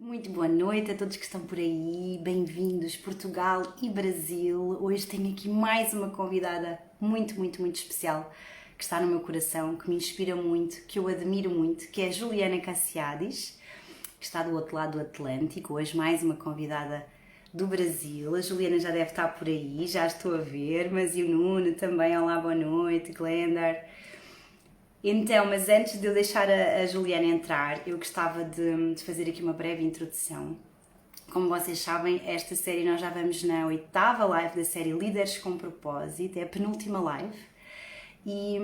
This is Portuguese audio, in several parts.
Muito boa noite a todos que estão por aí, bem-vindos Portugal e Brasil. Hoje tenho aqui mais uma convidada muito especial que está no meu coração, que me inspira muito, que eu admiro muito, que é a Juliana Cassiadis, que está do outro lado do Atlântico. Hoje mais uma convidada do Brasil. A Juliana já deve estar por aí, já estou a ver, mas e o Nuno também. Olá, boa noite, Glendar. Então, mas antes de eu deixar a Juliana entrar, eu gostava de fazer aqui uma breve introdução. Como vocês sabem, esta série nós já vamos na oitava live da série Líderes com Propósito, é a penúltima live. E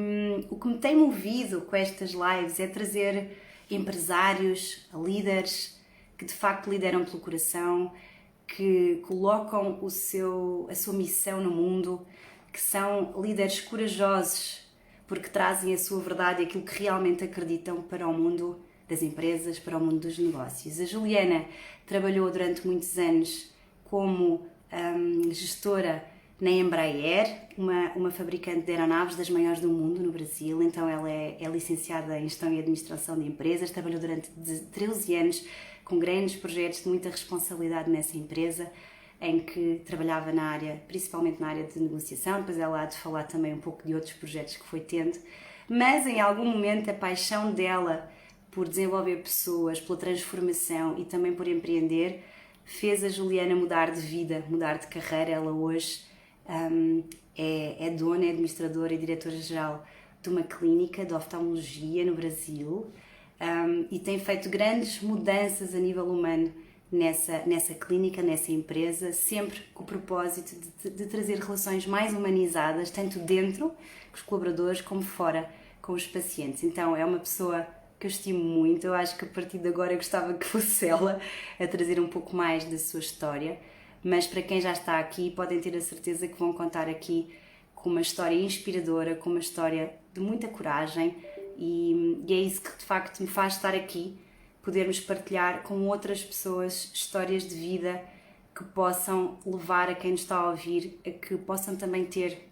o que me tem movido com estas lives é trazer empresários, líderes que de facto lideram pelo coração, que colocam a sua missão no mundo, que são líderes corajosos, porque trazem a sua verdade e aquilo que realmente acreditam para o mundo das empresas, para o mundo dos negócios. A Juliana trabalhou durante muitos anos como gestora na Embraer, uma fabricante de aeronaves das maiores do mundo no Brasil. Então ela é licenciada em Gestão e Administração de Empresas, trabalhou durante 13 anos com grandes projetos de muita responsabilidade nessa empresa, em que trabalhava na área, principalmente na área de negociação. Depois ela há de falar também um pouco de outros projetos que foi tendo, mas em algum momento a paixão dela por desenvolver pessoas, pela transformação e também por empreender, fez a Juliana mudar de vida, mudar de carreira. Ela hoje é dona, é administradora e diretora-geral de uma clínica de oftalmologia no Brasil, e tem feito grandes mudanças a nível humano nessa clínica, nessa empresa, sempre com o propósito de trazer relações mais humanizadas, tanto dentro com os colaboradores como fora com os pacientes. Então é uma pessoa que eu estimo muito. Eu acho que a partir de agora eu gostava que fosse ela a trazer um pouco mais da sua história, mas para quem já está aqui podem ter a certeza que vão contar aqui com uma história inspiradora, com uma história de muita coragem, e é isso que de facto me faz estar aqui, podermos partilhar com outras pessoas histórias de vida que possam levar a quem nos está a ouvir a que possam também ter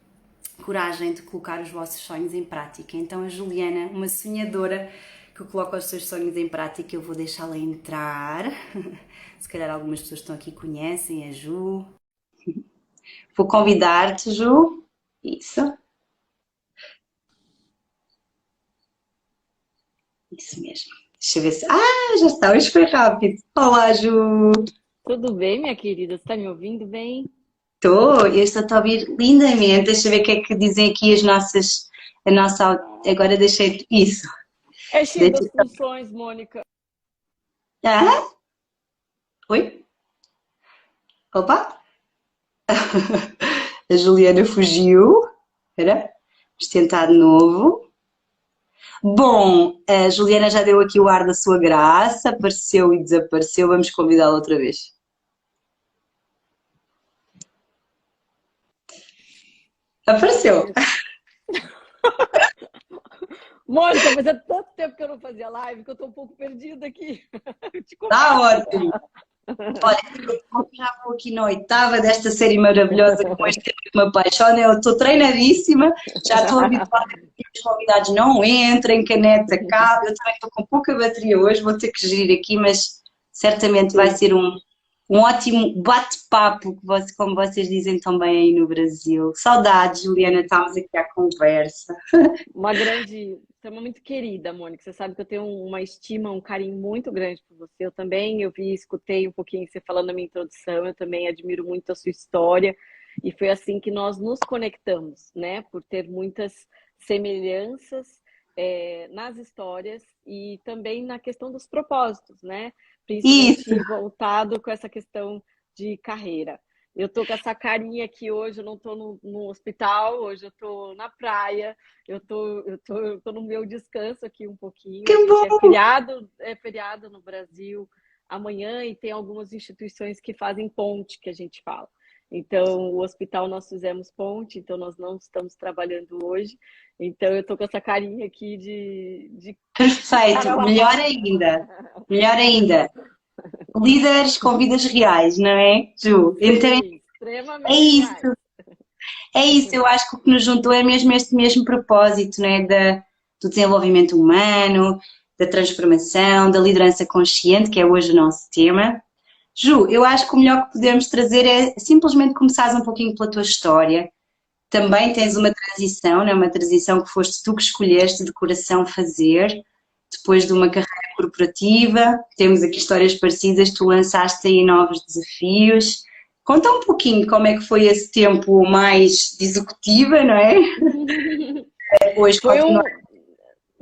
coragem de colocar os vossos sonhos em prática. Então a Juliana, uma sonhadora que coloca os seus sonhos em prática, eu vou deixá-la entrar. Se calhar algumas pessoas que estão aqui conhecem a Ju. Vou convidar-te, Ju. Isso. Isso mesmo. Deixa eu ver se... Ah, já está, hoje foi rápido. Olá, Ju. Tudo bem, minha querida? Você está me ouvindo bem? Estou, eu estou a ouvir lindamente. Deixa eu ver o que é que dizem aqui as nossas... A nossa... Agora deixei... Isso. É cheio Deixa... das funções, Mônica. Ah? Oi? Opa! A Juliana fugiu. Espera. Vamos tentar de novo. Bom, a Juliana já deu aqui o ar da sua graça, apareceu e desapareceu. Vamos convidá-la outra vez. Apareceu. Mônica, mas é tanto tempo que eu não fazia live que eu estou um pouco perdida aqui. Eu te Está confesso. ótimo. Olha, eu já vou aqui na oitava desta série maravilhosa com este tema que me apaixona. Eu estou treinadíssima, já estou habituada a que os convidados não entrem, que a net acabe. Eu também estou com pouca bateria hoje, vou ter que gerir aqui, mas certamente vai Sim. ser um ótimo bate-papo, como vocês dizem também aí no Brasil. Saudades, Juliana, estamos aqui à conversa. Você é uma muito querida, Mônica. Você sabe que eu tenho uma estima, um carinho muito grande por você. Eu também, escutei um pouquinho você falando na minha introdução. Eu também admiro muito a sua história. E foi assim que nós nos conectamos, né? Por ter muitas semelhanças, nas histórias e também na questão dos propósitos, né? Isso, Principalmente voltado com essa questão de carreira. Eu tô com essa carinha aqui hoje, eu não tô no hospital, hoje eu tô na praia, eu tô no meu descanso aqui um pouquinho. A que gente bom! é feriado no Brasil amanhã e tem algumas instituições que fazem ponte, que a gente fala. Então, o hospital nós fizemos ponte, então nós não estamos trabalhando hoje. Então, eu tô com essa carinha aqui de cara Perfeito, melhor lavada. ainda, melhor ainda. Líderes com vidas reais, não é, Ju? Então Sim, é extremamente reais. isso, é isso. Eu acho que o que nos juntou é mesmo este mesmo propósito, né? Do desenvolvimento humano, da transformação, da liderança consciente, que é hoje o nosso tema. Ju, eu acho que o melhor que podemos trazer é simplesmente começares um pouquinho pela tua história. Também tens uma transição, né? Uma transição que foste tu que escolheste de coração fazer, depois de uma carreira corporativa. Temos aqui histórias parecidas, tu lançaste aí novos desafios. Conta um pouquinho como é que foi esse tempo mais de executiva, não é? Depois Foi continuar.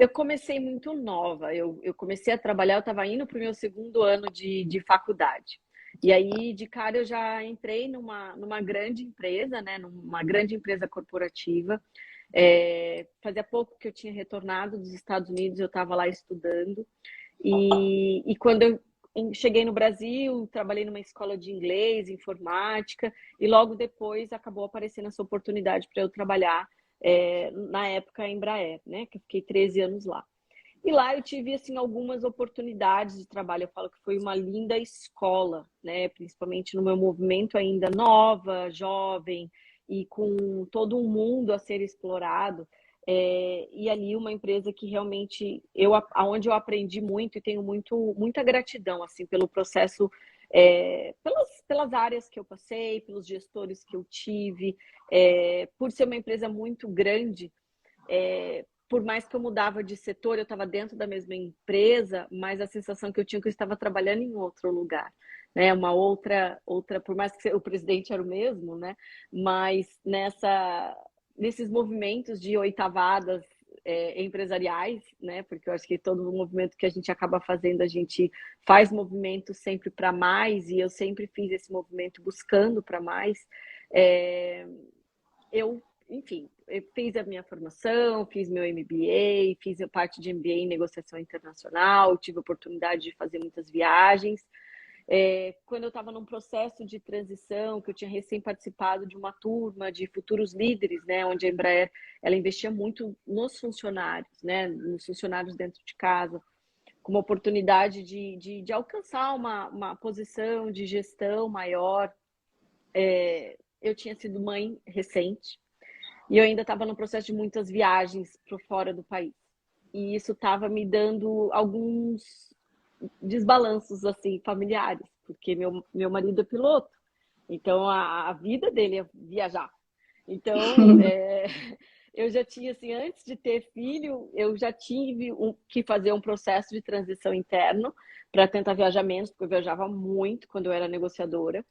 eu comecei muito nova. Eu comecei a trabalhar, eu estava indo para o meu segundo ano de faculdade. E aí, de cara, eu já entrei numa grande empresa, né? Numa grande empresa corporativa. Fazia pouco que eu tinha retornado dos Estados Unidos, eu estava lá estudando. E quando eu cheguei no Brasil, trabalhei numa escola de inglês, informática, e logo depois acabou aparecendo essa oportunidade para eu trabalhar na época em Embraer, né? Que eu fiquei 13 anos lá. E lá eu tive assim algumas oportunidades de trabalho. Eu falo que foi uma linda escola, né? Principalmente no meu movimento ainda nova, jovem e com todo um mundo a ser explorado. E ali uma empresa que realmente aonde eu aprendi muito e tenho muita gratidão assim pelo processo, pelas áreas que eu passei, pelos gestores que eu tive, por ser uma empresa muito grande. Por mais que eu mudava de setor, eu estava dentro da mesma empresa, mas a sensação que eu tinha é que eu estava trabalhando em outro lugar, né? Uma outra, por mais que o presidente era o mesmo, né? Mas nesses movimentos de oitavadas empresariais, né? Porque eu acho que todo o movimento que a gente acaba fazendo, a gente faz movimento sempre para mais, e eu sempre fiz esse movimento buscando para mais. Enfim, eu fiz a minha formação, fiz meu MBA, fiz a parte de MBA em negociação internacional, tive a oportunidade de fazer muitas viagens. Quando eu estava num processo de transição, que eu tinha recém participado de uma turma de futuros líderes, né, onde a Embraer ela investia muito nos funcionários, né, nos funcionários dentro de casa, com uma oportunidade de alcançar uma posição de gestão maior. Eu tinha sido mãe recente, e eu ainda estava no processo de muitas viagens para fora do país. E isso estava me dando alguns desbalanços assim familiares, porque meu marido é piloto, então a vida dele é viajar. Então, eu já tinha, assim, antes de ter filho, eu já tive que fazer um processo de transição interno para tentar viajar menos, porque eu viajava muito quando eu era negociadora.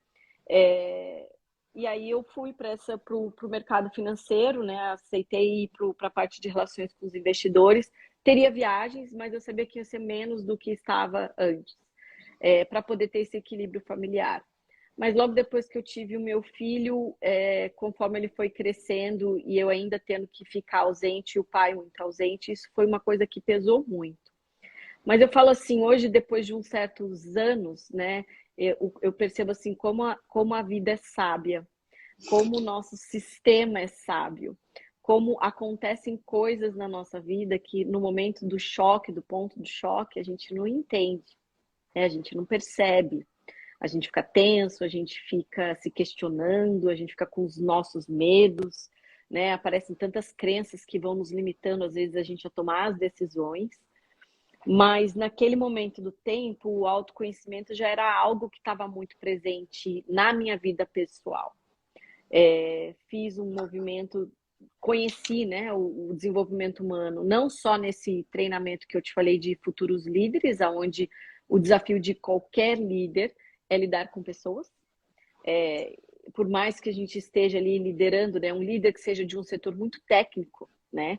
E aí eu fui para o mercado financeiro, né? Aceitei ir para a parte de relações com os investidores. Teria viagens, mas eu sabia que ia ser menos do que estava antes, para poder ter esse equilíbrio familiar. Mas logo depois que eu tive o meu filho, conforme ele foi crescendo e eu ainda tendo que ficar ausente, e o pai muito ausente, isso foi uma coisa que pesou muito. Mas eu falo assim, hoje, depois de uns certos anos, né, eu percebo assim como a vida é sábia, como o nosso sistema é sábio, como acontecem coisas na nossa vida que no momento do choque, do ponto de choque, a gente não entende, né? A gente não percebe. A gente fica tenso, a gente fica se questionando, a gente fica com os nossos medos, né? Aparecem tantas crenças que vão nos limitando, às vezes, a gente a tomar as decisões. Mas naquele momento do tempo, o autoconhecimento já era algo que estava muito presente na minha vida pessoal. Fiz um movimento, conheci, né, o desenvolvimento humano, não só nesse treinamento que eu te falei de futuros líderes, onde o desafio de qualquer líder é lidar com pessoas. Por mais que a gente esteja ali liderando, né, um líder que seja de um setor muito técnico, né,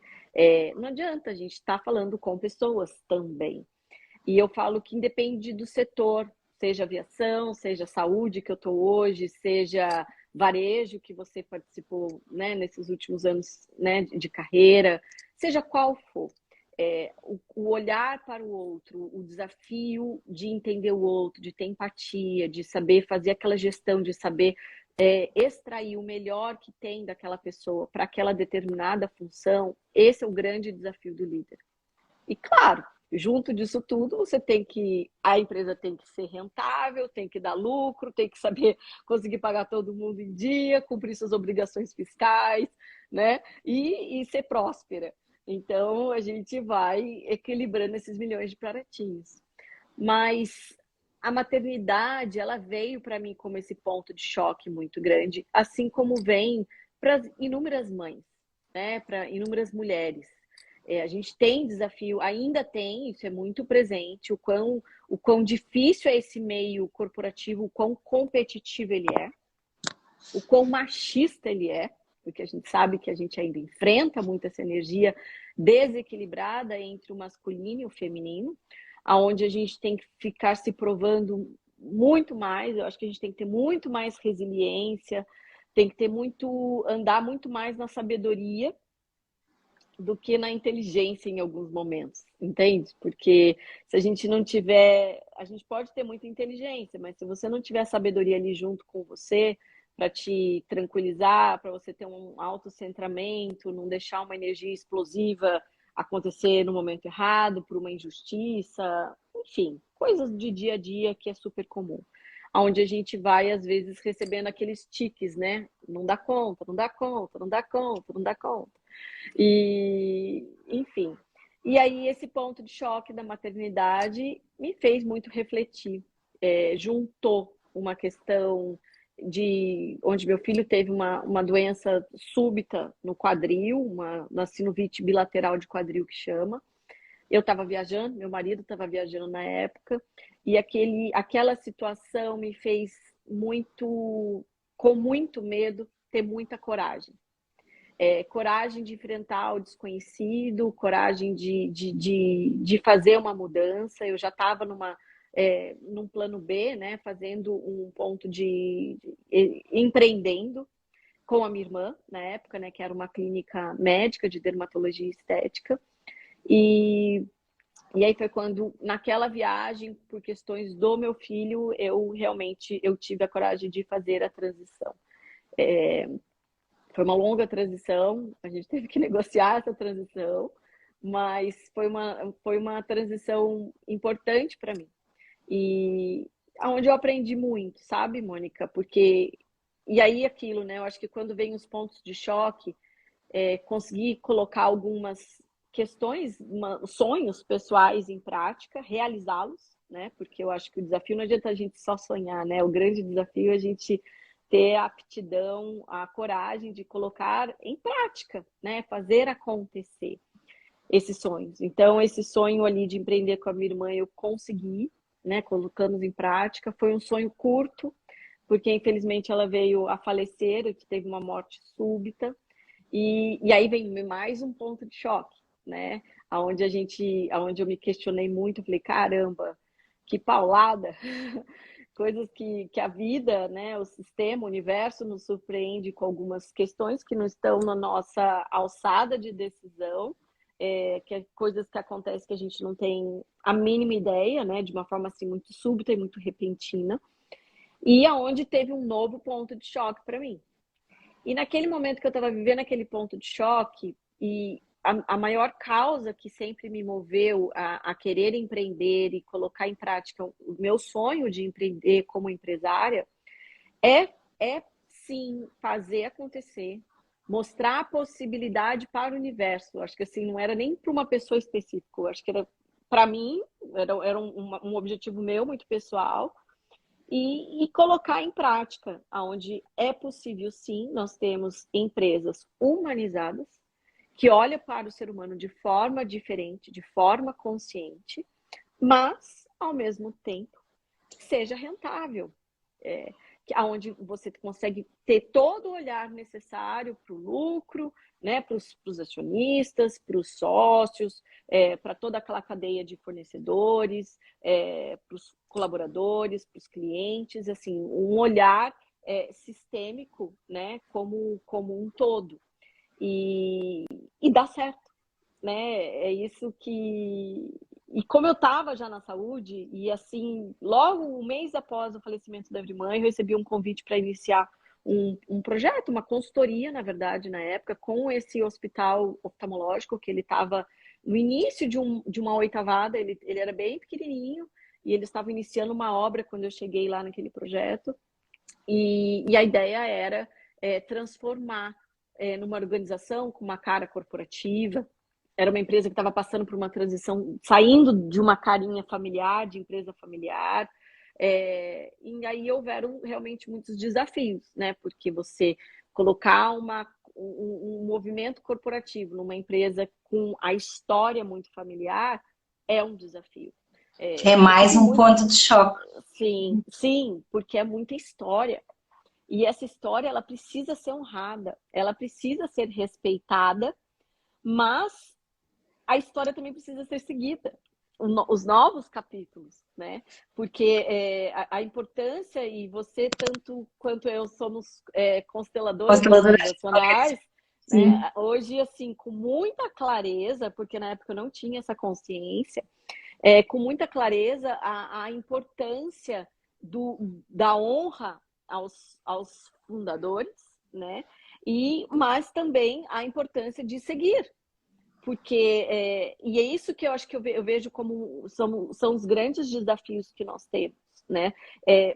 não adianta, a gente estar falando com pessoas também. E eu falo que independe do setor, seja aviação, seja saúde que eu estou hoje, seja varejo que você participou, né, nesses últimos anos, né, de carreira, seja qual for. O olhar para o outro, o desafio de entender o outro, de ter empatia, de saber fazer aquela gestão, de saber extrair o melhor que tem daquela pessoa para aquela determinada função, esse é o grande desafio do líder. E claro, junto disso tudo, a empresa tem que ser rentável, tem que dar lucro, tem que saber conseguir pagar todo mundo em dia, cumprir suas obrigações fiscais, né? E ser próspera. Então, a gente vai equilibrando esses milhões de pratinhos. Mas a maternidade, ela veio para mim como esse ponto de choque muito grande, assim como vem para inúmeras mães, né? Para inúmeras mulheres. A gente tem desafio, ainda tem, isso é muito presente, o quão difícil é esse meio corporativo, o quão competitivo ele é, o quão machista ele é, porque a gente sabe que a gente ainda enfrenta muito essa energia desequilibrada entre o masculino e o feminino, aonde a gente tem que ficar se provando muito mais. Eu acho que a gente tem que ter muito mais resiliência, tem que ter andar muito mais na sabedoria do que na inteligência em alguns momentos, entende? Porque se a gente não tiver, a gente pode ter muita inteligência, mas se você não tiver sabedoria ali junto com você, para te tranquilizar, para você ter um autocentramento, não deixar uma energia explosiva acontecer no momento errado, por uma injustiça, enfim, coisas de dia a dia que é super comum. Onde a gente vai, às vezes, recebendo aqueles tiques, né? Não dá conta, não dá conta, não dá conta, não dá conta. E, enfim. E aí, esse ponto de choque da maternidade me fez muito refletir. Juntou uma questão de onde meu filho teve uma doença súbita no quadril, uma sinusite bilateral de quadril que chama. Eu estava viajando, meu marido estava viajando na época, e aquela situação me fez muito, com muito medo, ter muita coragem. Coragem de enfrentar o desconhecido, coragem de fazer uma mudança. Eu já estava num plano B, né, fazendo um ponto empreendendo com a minha irmã, na época, né, que era uma clínica médica de dermatologia estética. E aí foi quando, naquela viagem, por questões do meu filho, eu tive a coragem de fazer a transição. Foi uma longa transição, a gente teve que negociar essa transição, mas foi uma transição importante para mim. E onde eu aprendi muito, sabe, Mônica? Porque, e aí aquilo, né? Eu acho que quando vem os pontos de choque, conseguir colocar algumas questões, sonhos pessoais em prática, realizá-los, né? Porque eu acho que o desafio não adianta a gente só sonhar, né? O grande desafio é a gente ter a aptidão, a coragem de colocar em prática, né? Fazer acontecer esses sonhos. Então, esse sonho ali de empreender com a minha irmã, eu consegui, né? Colocamos em prática. Foi um sonho curto, porque infelizmente ela veio a falecer, que teve uma morte súbita. E aí vem mais um ponto de choque, né? Aonde eu me questionei muito, falei, caramba, que paulada! Coisas que a vida, né, o sistema, o universo nos surpreende com algumas questões que não estão na nossa alçada de decisão, que é coisas que acontecem que a gente não tem a mínima ideia, né, de uma forma assim muito súbita e muito repentina, e aonde teve um novo ponto de choque para mim. E naquele momento que eu estava vivendo aquele ponto de choque, e a maior causa que sempre me moveu a querer empreender e colocar em prática o meu sonho de empreender como empresária é sim fazer acontecer, mostrar a possibilidade para o universo. Acho que assim não era nem para uma pessoa específica, acho que era para mim, era um objetivo meu muito pessoal. E colocar em prática, onde é possível sim, nós temos empresas humanizadas que olham para o ser humano de forma diferente, de forma consciente, mas ao mesmo tempo que seja rentável, onde você consegue ter todo o olhar necessário para o lucro, né, para os acionistas, para os sócios, para toda aquela cadeia de fornecedores, para os colaboradores, para os clientes, assim, um olhar sistêmico, né, como um todo. E dá certo, né? É isso que. E como eu estava já na saúde, e assim, logo um mês após o falecimento da minha mãe, eu recebi um convite para iniciar um projeto, uma consultoria, na verdade, na época, com esse hospital oftalmológico, que ele estava no início de uma oitavada, ele era bem pequenininho, e ele estava iniciando uma obra quando eu cheguei lá naquele projeto, e a ideia era transformar numa organização com uma cara corporativa, era uma empresa que estava passando por uma transição, saindo de uma carinha familiar, de empresa familiar. E aí houveram realmente muitos desafios, né? Porque você colocar um movimento corporativo numa empresa com a história muito familiar é um desafio. É mais um ponto de choque. Sim, sim, porque é muita história. E essa história, ela precisa ser honrada, ela precisa ser respeitada, mas a história também precisa ser seguida. Os novos capítulos, né? Porque a importância, e você, tanto quanto eu, somos consteladores organizacionais, né? Hoje, assim, com muita clareza, porque na época eu não tinha essa consciência, com muita clareza a importância da honra aos fundadores, né? Mas também a importância de seguir. Porque, e é isso que eu acho que eu vejo como são os grandes desafios que nós temos, né?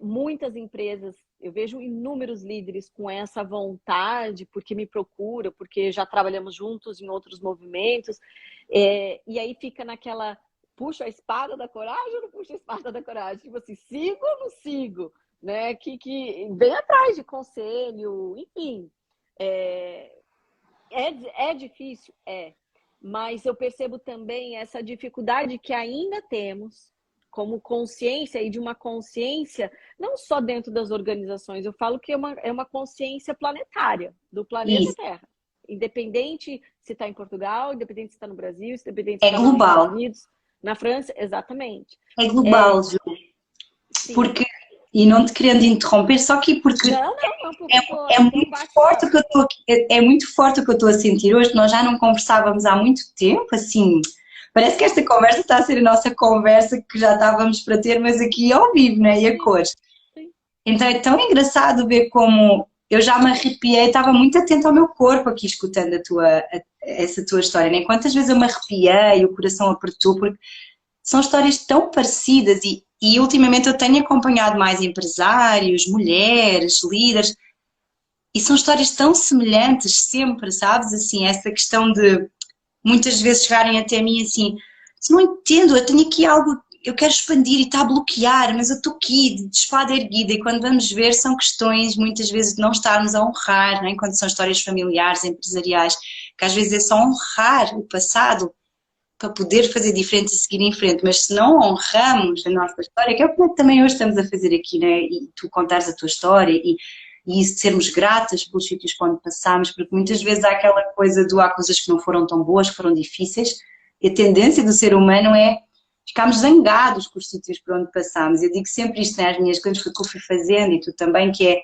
Muitas empresas, eu vejo inúmeros líderes com essa vontade, porque me procura, porque já trabalhamos juntos em outros movimentos, e aí fica naquela, puxa a espada da coragem ou não puxa a espada da coragem? Tipo assim, sigo ou não sigo? Né? Que vem atrás de conselho, enfim. É difícil? Mas eu percebo também essa dificuldade que ainda temos como consciência, e de uma consciência não só dentro das organizações, eu falo que é uma consciência planetária, do planeta Terra. Independente se está em Portugal, independente se está no Brasil, independente se está nos Estados Unidos, na França, exatamente. É global, Ju. Porque, e não te querendo interromper, só que porque é muito forte o que eu estou, é muito forte o que eu estou a sentir hoje. Nós já não conversávamos há muito tempo, assim. Parece que esta conversa está a ser a nossa conversa que já estávamos para ter, mas aqui ao vivo, né? E a cores. Então é tão engraçado ver como eu já me arrepiei, estava muito atenta ao meu corpo aqui escutando essa tua história, né? Quantas vezes eu me arrepiei, o coração apertou, porque são histórias tão parecidas e ultimamente eu tenho acompanhado mais empresários, mulheres, líderes, e são histórias tão semelhantes sempre, sabes? Assim, essa questão de muitas vezes chegarem até mim assim, não entendo, eu tenho aqui algo, eu quero expandir e está a bloquear, mas eu estou aqui de espada erguida, e quando vamos ver são questões muitas vezes de não estarmos a honrar, não é? Quando são histórias familiares, empresariais, que às vezes é só honrar o passado para poder fazer diferente e seguir em frente, mas se não honramos a nossa história, que é o que também hoje estamos a fazer aqui, né? E tu contares a tua história e isso de sermos gratas pelos sítios por onde passamos, porque muitas vezes há aquela coisa há coisas que não foram tão boas, que foram difíceis, e a tendência do ser humano é ficarmos zangados com os sítios por onde passamos. Eu digo sempre isto nas minhas coisas que eu fui fazendo, e tu também, que é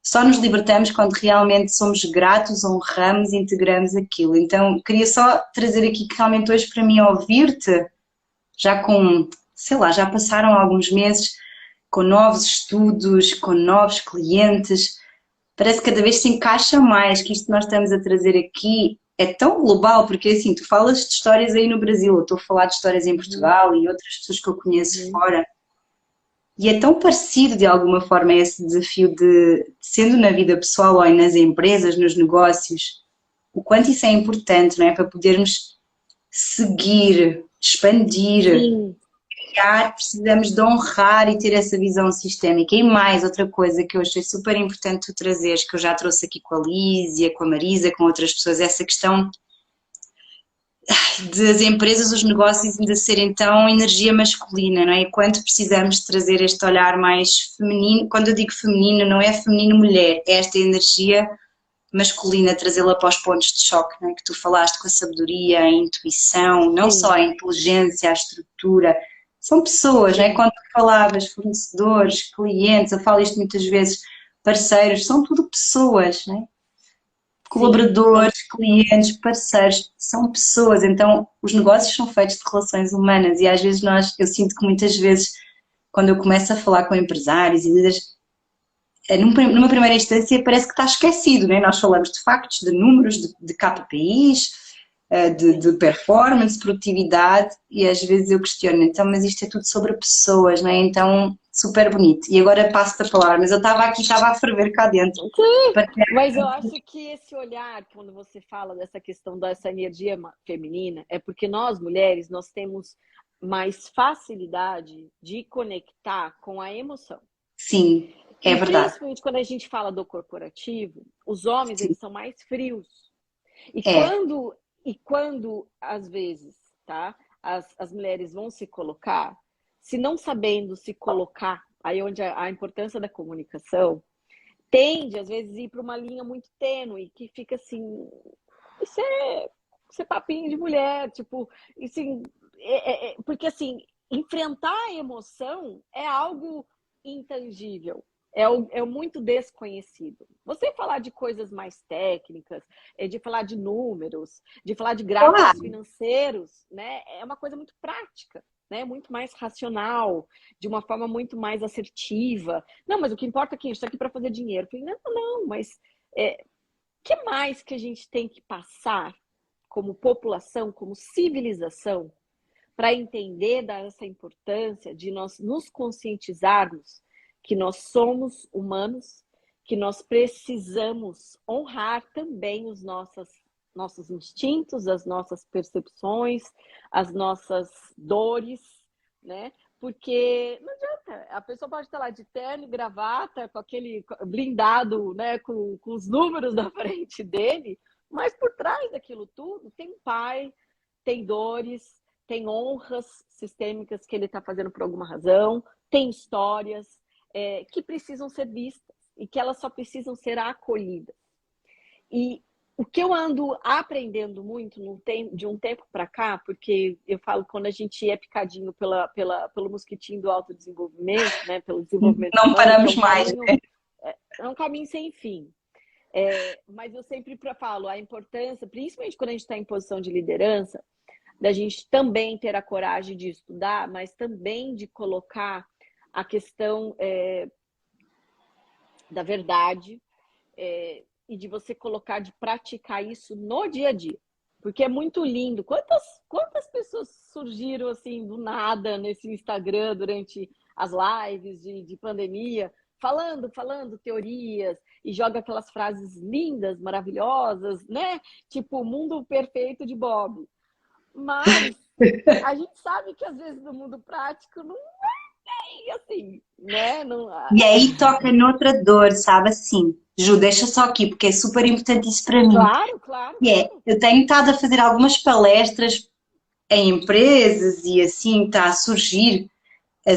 só nos libertamos quando realmente somos gratos, honramos e integramos aquilo. Então, queria só trazer aqui que realmente hoje para mim ouvir-te, já com, sei lá, já passaram alguns meses, com novos estudos, com novos clientes, parece que cada vez se encaixa mais, que isto que nós estamos a trazer aqui é tão global, porque assim, tu falas de histórias aí no Brasil, eu estou a falar de histórias em Portugal e outras pessoas que eu conheço fora. E é tão parecido de alguma forma esse desafio sendo na vida pessoal ou nas empresas, nos negócios, o quanto isso é importante, não é? Para podermos seguir, expandir, criar, precisamos de honrar e ter essa visão sistémica. E mais, outra coisa que eu achei super importante tu trazeres, que eu já trouxe aqui com a Lísia, com a Marisa, com outras pessoas, essa questão das empresas, os negócios ainda serem tão energia masculina, não é? E quanto precisamos trazer este olhar mais feminino, quando eu digo feminino, não é feminino-mulher, é esta energia masculina, trazê-la para os pontos de choque, não é? Que tu falaste, com a sabedoria, a intuição, não só a inteligência, a estrutura, são pessoas, não é? Quando tu falavas, fornecedores, clientes, eu falo isto muitas vezes, parceiros, são tudo pessoas, não é? Colaboradores, clientes, parceiros, são pessoas, então os negócios são feitos de relações humanas e às vezes eu sinto que muitas vezes quando eu começo a falar com empresários e líderes, numa primeira instância parece que está esquecido, né? Nós falamos de factos, de números, de KPIs, de performance, produtividade, e às vezes eu questiono, então, mas isto é tudo sobre pessoas, não é? Então, super bonito. E agora passo-te a palavra, mas eu estava aqui, estava a ferver cá dentro. Sim, mas eu acho que esse olhar, quando você fala dessa questão dessa energia feminina, é porque nós, mulheres, nós temos mais facilidade de conectar com a emoção. Sim, é E verdade. principalmente quando a gente fala do corporativo, os homens, Sim, eles são mais frios. E é. quando às vezes, tá, as mulheres vão se colocar, se não sabendo se colocar, aí onde a importância da comunicação tende, às vezes, a ir para uma linha muito tênue, que fica assim, isso é papinho de mulher, tipo, assim, porque assim, enfrentar a emoção é algo intangível. É muito desconhecido. Você falar de coisas mais técnicas, de falar de números, de falar de gráficos Claro, financeiros, né? É uma coisa muito prática, né? Muito mais racional, de uma forma muito mais assertiva. Não, mas o que importa é que a gente está aqui para fazer dinheiro. Eu falei, não, mas que mais que a gente tem que passar como população, como civilização, para entender dessa importância de nós nos conscientizarmos que nós somos humanos, que nós precisamos honrar também os nossos instintos, as nossas percepções, as nossas dores, né? Porque não adianta, a pessoa pode estar lá de terno e gravata, com aquele blindado, né, com os números na frente dele, mas por trás daquilo tudo tem um pai, tem dores, tem honras sistêmicas que ele está fazendo por alguma razão, tem histórias que precisam ser vistas e que elas só precisam ser acolhidas. E o que eu ando aprendendo muito de um tempo para cá, porque eu falo quando a gente é picadinho pelo mosquitinho do autodesenvolvimento, né, pelo desenvolvimento não humano, que paramos mais. é um caminho sem fim. Mas eu sempre falo a importância, principalmente quando a gente está em posição de liderança, da gente também ter a coragem de estudar, mas também de colocar a questão da verdade, e de você colocar, de praticar isso no dia a dia. Porque é muito lindo. Quantas pessoas surgiram assim do nada nesse Instagram durante as lives de pandemia, falando teorias, e joga aquelas frases lindas, maravilhosas, né? Tipo, o mundo perfeito de Bob. Mas a gente sabe que às vezes no mundo prático não é assim, né? Não... E aí toca noutra dor, sabe assim? Ju, deixa só aqui, porque é super importante isso para mim. Claro, claro, E é, claro. eu tenho estado a fazer algumas palestras em empresas e assim está a surgir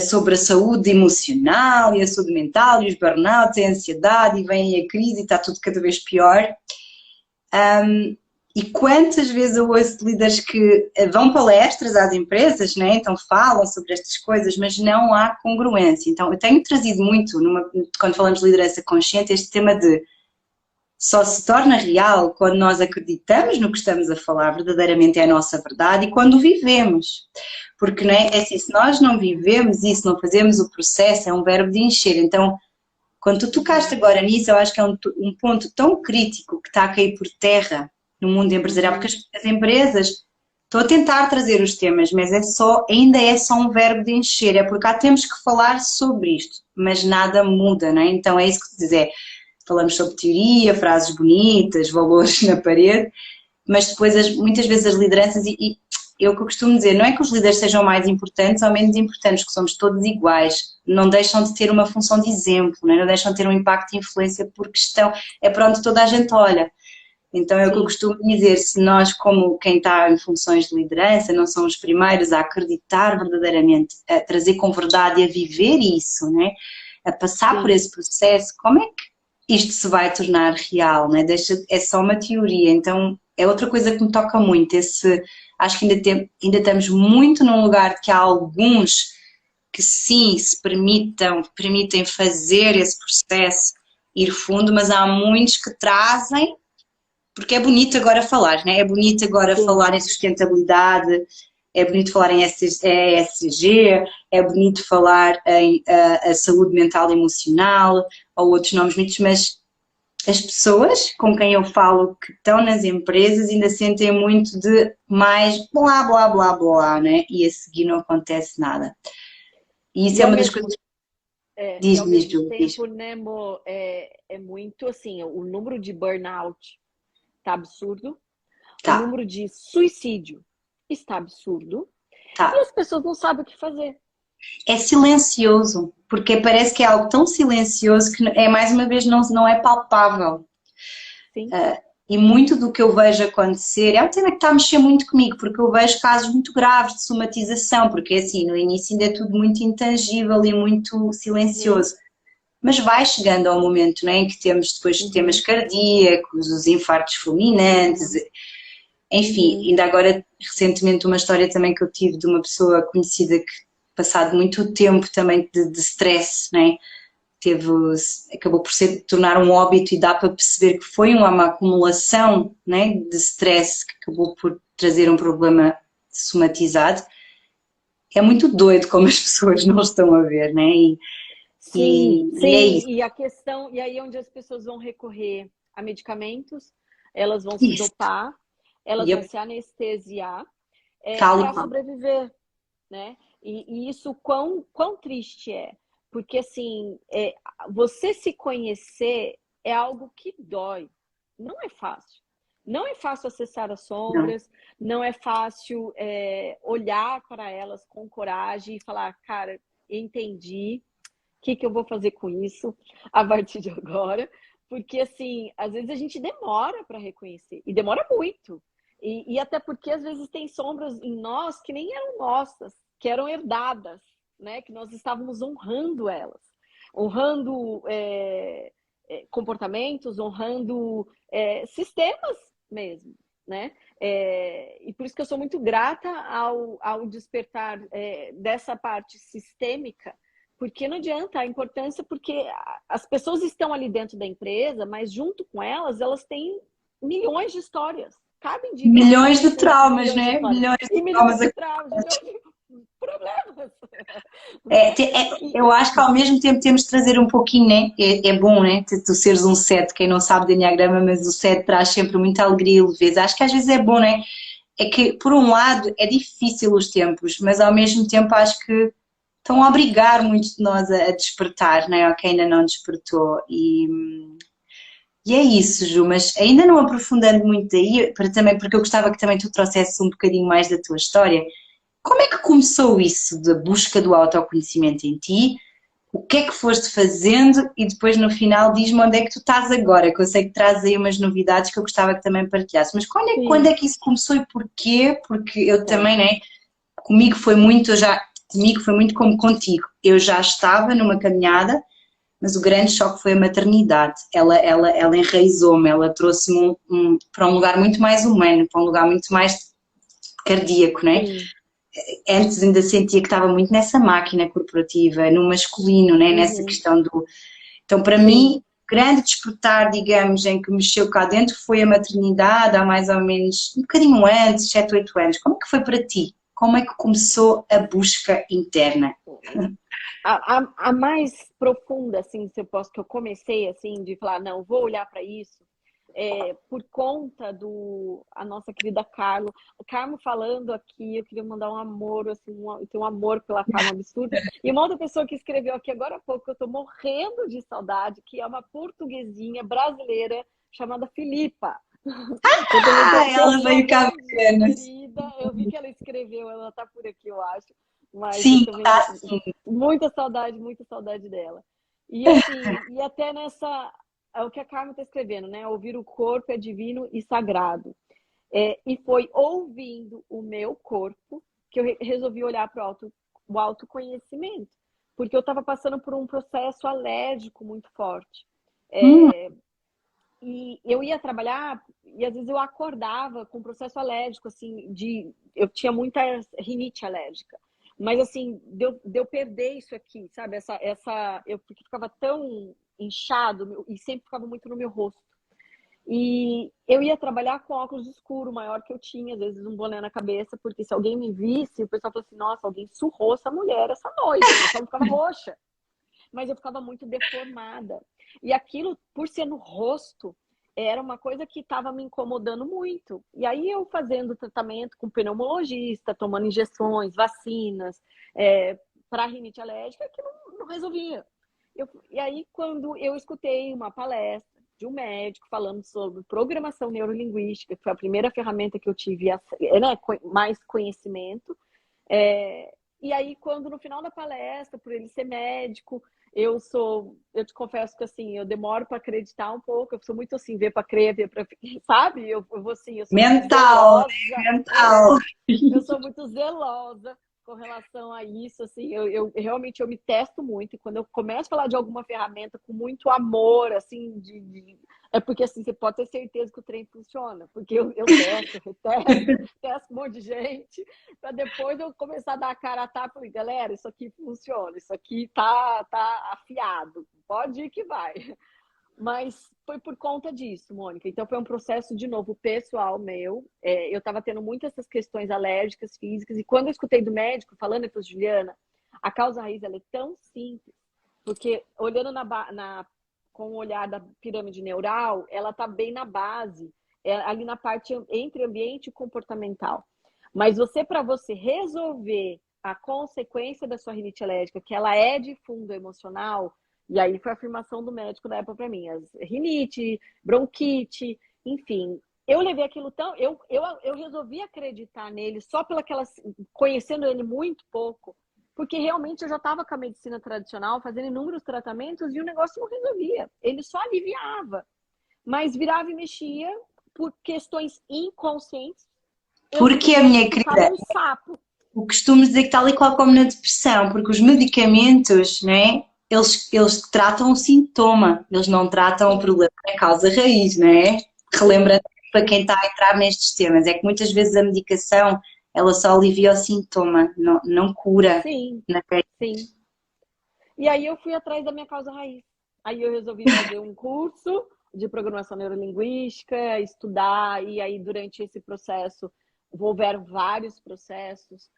sobre a saúde emocional e a saúde mental e os burnouts e a ansiedade e vem a crise e está tudo cada vez pior. E quantas vezes eu ouço de líderes que vão palestras às empresas, né? Então falam sobre estas coisas, mas não há congruência. Então eu tenho trazido muito, quando falamos de liderança consciente, este tema de só se torna real quando nós acreditamos no que estamos a falar, verdadeiramente é a nossa verdade e quando vivemos. Porque né, é assim, se nós não vivemos isso, não fazemos o processo, é um verbo de encher. Então, quando tu tocaste agora nisso, eu acho que é um ponto tão crítico que está a cair por terra no mundo empresarial, porque as empresas, estou a tentar trazer os temas, mas ainda é só um verbo de encher, é porque temos que falar sobre isto, mas nada muda, não é? Então é isso que tu dizes, falamos sobre teoria, frases bonitas, valores na parede, mas depois muitas vezes as lideranças, e eu que costumo dizer, não é que os líderes sejam mais importantes ou menos importantes, que somos todos iguais, não deixam de ter uma função de exemplo, não deixam de ter um impacto e influência por questão, é para onde toda a gente olha. Então é o que eu costumo dizer, se nós como quem está em funções de liderança não somos os primeiros a acreditar verdadeiramente, a trazer com verdade e a viver isso, né? A passar por esse processo, como é que isto se vai tornar real, né? É só uma teoria, então é outra coisa que me toca muito, acho que ainda estamos muito num lugar que há alguns que sim se permitem fazer esse processo, ir fundo, mas há muitos que trazem, porque é bonito agora falar, né? É bonito agora falar em sustentabilidade, é bonito falar em ESG, é bonito falar em a saúde mental e emocional, ou outros nomes bonitos, mas as pessoas com quem eu falo que estão nas empresas ainda sentem muito de mais blá blá blá blá, né? E a seguir não acontece nada. E isso E é ao uma das mesmo, coisas que e diz, ao diz, mesmo Ju, diz. tempo, né, Mo, é muito assim, o número de burnout tá absurdo, o Tá, número de suicídio está absurdo, e tá. as pessoas não sabem o que fazer. É silencioso, porque parece que é algo tão silencioso que é mais uma vez não é palpável. Sim, E muito do que eu vejo acontecer é um tema que está a mexer muito comigo, porque eu vejo casos muito graves de somatização, porque assim, no início ainda é tudo muito intangível e muito uhum, silencioso. Mas vai chegando ao momento, não é, em que temos depois temas uhum, cardíacos, os infartos fulminantes, enfim, uhum, ainda agora recentemente uma história também que eu tive de uma pessoa conhecida que passado muito tempo também de stress, não é? Teve, acabou por tornar um óbito e dá para perceber que foi uma acumulação, né, de stress que acabou por trazer um problema somatizado. É muito doido como as pessoas não estão a ver, né? sim, E é sim. isso. E a questão, e aí onde as pessoas vão recorrer a medicamentos, elas vão se Isso. dopar, elas E vão eu, se anestesiar, tal e para qual. sobreviver, né? E isso quão triste é, porque assim, você se conhecer é algo que dói, não é fácil. Não é fácil acessar as Não. sombras, não é fácil olhar para elas com coragem e falar, cara, entendi, que eu vou fazer com isso a partir de agora? Porque, assim, às vezes a gente demora para reconhecer, e demora muito. E até porque, às vezes, tem sombras em nós que nem eram nossas, que eram herdadas, né? Que nós estávamos honrando elas. Honrando comportamentos, honrando sistemas mesmo, né? E por isso que eu sou muito grata ao despertar dessa parte sistêmica, porque não adianta a importância, porque as pessoas estão ali dentro da empresa, mas junto com elas, elas têm milhões de histórias. Cada indivíduo Milhões tem de suas traumas, milhões de né? histórias. Milhões E de milhões traumas. de traumas, milhões de problemas. Né? E, Eu acho que ao mesmo tempo temos de trazer um pouquinho, né? É bom, né? Tu seres um 7, quem não sabe de Enneagrama, mas o 7 traz sempre muita alegria e leveza. Acho que às vezes é bom, né? É que, por um lado, é difícil os tempos, mas ao mesmo tempo acho que estão a obrigar muitos de nós a despertar, né? Ou quem ainda não despertou. E é isso, Ju, mas ainda não aprofundando muito daí, para também, porque eu gostava que também tu trouxesses um bocadinho mais da tua história. Como é que começou isso da busca do autoconhecimento em ti? O que é que foste fazendo e depois no final diz-me onde é que tu estás agora, que eu sei que trazes aí umas novidades que eu gostava que também partilhasses. Mas quando sim, é que isso começou e porquê? Porque eu tá. também, né, comigo foi muito como contigo. Eu já estava numa caminhada, mas o grande choque foi a maternidade. Ela enraizou-me, ela trouxe-me para um lugar muito mais humano, para um lugar muito mais cardíaco, né? Sim. Antes ainda sentia que estava muito nessa máquina corporativa, no masculino, né? Nessa Uhum, questão do. Então, para sim. mim, grande despertar, digamos, em que mexeu cá dentro foi a maternidade, há mais ou menos um bocadinho antes, 7, 8 anos. Como é que foi para ti? Como é que começou a busca interna? A mais profunda, assim, se eu posso, que eu comecei, assim, de falar, não, vou olhar para isso, por conta a nossa querida Carmo. A Carmo falando aqui, eu queria mandar um amor, assim, eu tenho um amor pela Carmo absurdo. E uma outra pessoa que escreveu aqui agora há pouco, que eu tô morrendo de saudade, que é uma portuguesinha brasileira chamada Filipa. Eu também Ah, tenho ela um veio cá amor de apenas. querida. Eu vi que ela escreveu, ela tá por aqui, eu acho. Mas eu Sim, também tá sim. muita saudade dela. E assim, e até nessa, é o que a Carmen está escrevendo, né? Ouvir o corpo é divino e sagrado. E foi ouvindo o meu corpo que eu resolvi olhar para o autoconhecimento. Porque eu estava passando por um processo alérgico muito forte. Hum, E eu ia trabalhar e às vezes eu acordava com processo alérgico, assim, eu tinha muita rinite alérgica. Mas assim, de eu perder isso aqui, sabe? Porque ficava tão inchado e sempre ficava muito no meu rosto. E eu ia trabalhar com óculos escuro maior que eu tinha, às vezes um boné na cabeça, porque se alguém me visse, o pessoal falou assim: nossa, alguém surrou essa mulher essa noite, porque ela ficava roxa. mas eu ficava muito deformada. E aquilo, por ser no rosto, era uma coisa que estava me incomodando muito. E aí eu fazendo tratamento com pneumologista, tomando injeções, vacinas, para rinite alérgica, que não resolvia. E aí, quando eu escutei uma palestra de um médico falando sobre programação neurolinguística, que foi a primeira ferramenta que eu tive, né, mais conhecimento, e aí, quando no final da palestra, por ele ser médico, eu te confesso que assim, eu demoro para acreditar um pouco, eu sou muito assim, ver para crer, ver para, sabe? Eu vou assim, eu sou muito Mental, zelosa, mental. eu sou muito zelosa com relação a isso, assim, eu realmente eu me testo muito, e quando eu começo a falar de alguma ferramenta com muito amor, assim, é porque assim, você pode ter certeza que o trem funciona, porque eu testo, testo um monte de gente, para depois eu começar a dar a cara a tapa e galera, isso aqui funciona, isso aqui tá afiado, pode ir que vai. Mas foi por conta disso, Mônica. Então foi um processo, de novo, pessoal meu. Eu estava tendo muitas essas questões alérgicas, físicas, e quando eu escutei do médico falando, eu falei, Juliana, a causa raiz ela é tão simples, porque olhando com o olhar da pirâmide neural, ela está bem na base, ali na parte entre ambiente e comportamental. Mas para você resolver a consequência da sua rinite alérgica, que ela é de fundo emocional, e aí foi a afirmação do médico da época para mim, as rinite, bronquite, enfim. Eu levei aquilo tão... Eu resolvi acreditar nele só conhecendo ele muito pouco, porque realmente eu já estava com a medicina tradicional, fazendo inúmeros tratamentos, e o negócio não resolvia. Ele só aliviava, mas virava e mexia por questões inconscientes. Porque a minha Ficava querida, um sapo. o costumo dizer que tal e qual como na depressão, porque os medicamentos, não é? Eles tratam o sintoma, eles não tratam o Sim, problema, a causa raiz, não é? sim, Relembrando para quem está a entrar nestes temas, é que muitas vezes a medicação ela só alivia o sintoma, não cura. sim, Não sim. E aí eu fui atrás da minha causa raiz. Aí eu resolvi fazer um curso de programação neurolinguística, estudar, e aí durante esse processo houveram vários processos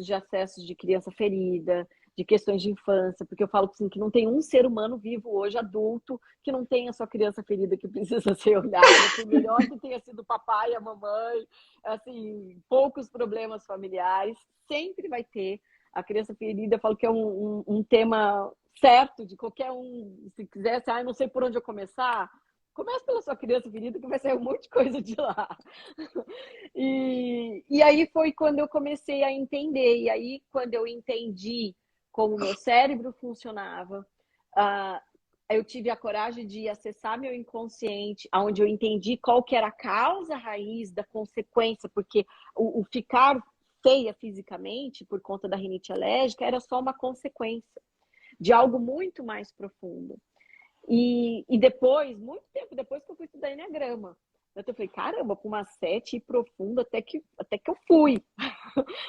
de acesso de criança ferida, de questões de infância, porque eu falo assim, que não tem um ser humano vivo hoje, adulto, que não tenha sua criança ferida que precisa ser olhada, por melhor que tenha sido o papai e a mamãe, assim, poucos problemas familiares, sempre vai ter. A criança ferida, eu falo que é um tema certo de qualquer um, se quisesse, não sei por onde eu começar, comece pela sua criança ferida, que vai sair um monte de coisa de lá. E aí foi quando eu comecei a entender, e aí quando eu entendi como o meu cérebro funcionava, eu tive a coragem de acessar meu inconsciente, onde eu entendi qual que era a causa raiz da consequência, porque o ficar feia fisicamente por conta da rinite alérgica era só uma consequência de algo muito mais profundo. E depois, muito tempo depois que eu fui estudar Enneagrama, eu falei, caramba, com uma 7 profunda até que eu fui,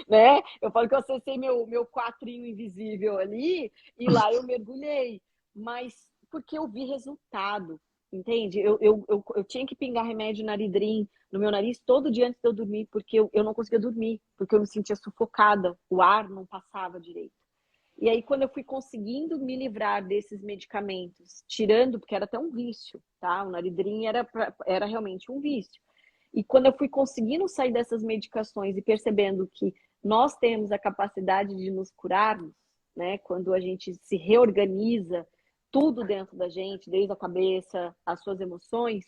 né? Eu falo que eu acessei meu quatrinho invisível ali e lá eu mergulhei, mas porque eu vi resultado, entende? Eu tinha que pingar remédio Naridrim no meu nariz todo dia antes de eu dormir, porque eu não conseguia dormir, porque eu me sentia sufocada, o ar não passava direito. E aí, quando eu fui conseguindo me livrar desses medicamentos, tirando, porque era até um vício, tá? O Naridrim era realmente um vício. E quando eu fui conseguindo sair dessas medicações e percebendo que nós temos a capacidade de nos curarmos, né? Quando a gente se reorganiza tudo dentro da gente, desde a cabeça, as suas emoções,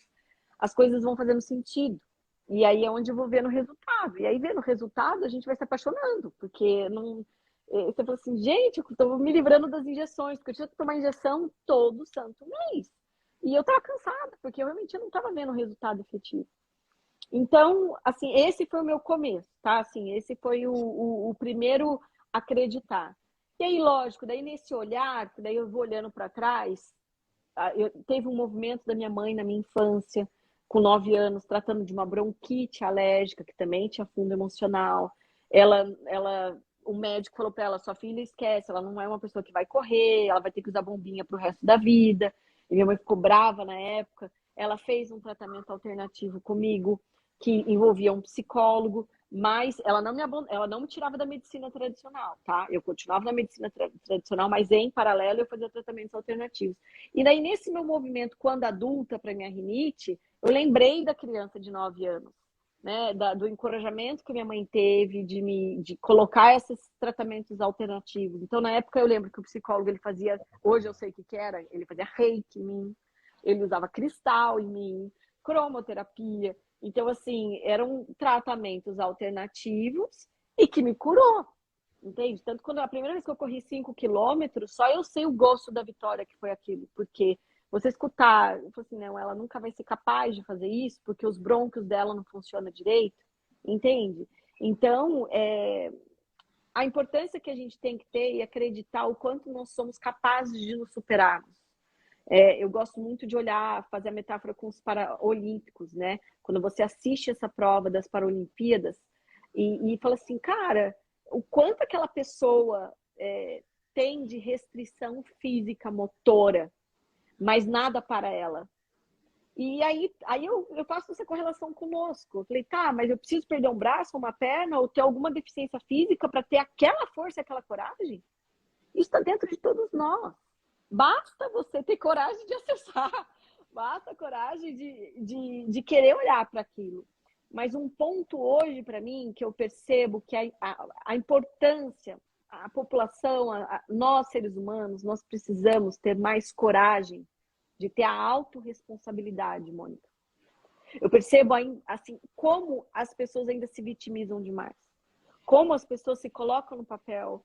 as coisas vão fazendo sentido. E aí é onde eu vou vendo o resultado. E aí, vendo o resultado, a gente vai se apaixonando, porque não. Você fala assim, gente, eu tô me livrando das injeções, porque eu tinha que tomar injeção todo santo mês. E eu tava cansada, porque eu realmente não tava vendo o resultado efetivo. Então, assim, esse foi o meu começo, tá? Assim, esse foi o primeiro acreditar. E aí, lógico, daí nesse olhar, daí eu vou olhando para trás, teve um movimento da minha mãe na minha infância, com 9 anos, tratando de uma bronquite alérgica, que também tinha fundo emocional. O médico falou para ela, sua filha esquece, ela não é uma pessoa que vai correr, ela vai ter que usar bombinha pro resto da vida. E minha mãe ficou brava na época. Ela fez um tratamento alternativo comigo, que envolvia um psicólogo, mas ela não me tirava da medicina tradicional, tá? Eu continuava na medicina tradicional, mas em paralelo eu fazia tratamentos alternativos. E daí, nesse meu movimento, quando adulta, para minha rinite, eu lembrei da criança de 9 anos, né? Do encorajamento que minha mãe teve de colocar esses tratamentos alternativos. Então, na época, eu lembro que o psicólogo, ele fazia, hoje eu sei o que era, ele fazia reiki em mim, ele usava cristal em mim, cromoterapia. Então, assim, eram tratamentos alternativos e que me curou, entende? Tanto quando a primeira vez que eu corri 5 quilômetros, só eu sei o gosto da vitória que foi aquilo, porque você escutar, eu falei assim, não, ela nunca vai ser capaz de fazer isso, porque os brônquios dela não funcionam direito, entende? Então, a importância que a gente tem que ter e acreditar o quanto nós somos capazes de nos superarmos. Eu gosto muito de olhar, fazer a metáfora com os paraolímpicos, né? Quando você assiste essa prova das Paralimpíadas e fala assim, cara, o quanto aquela pessoa tem de restrição física, motora, mas nada para ela. E aí eu faço essa correlação conosco. Eu falei, tá, mas eu preciso perder um braço, uma perna, ou ter alguma deficiência física para ter aquela força, aquela coragem? Isso está dentro de todos nós. Basta você ter coragem de acessar, basta a coragem de querer olhar para aquilo. Mas um ponto hoje, para mim, que eu percebo que a importância, a população, nós seres humanos, nós precisamos ter mais coragem de ter a autorresponsabilidade, Mônica. Eu percebo assim, como as pessoas ainda se vitimizam demais. Como as pessoas se colocam no papel.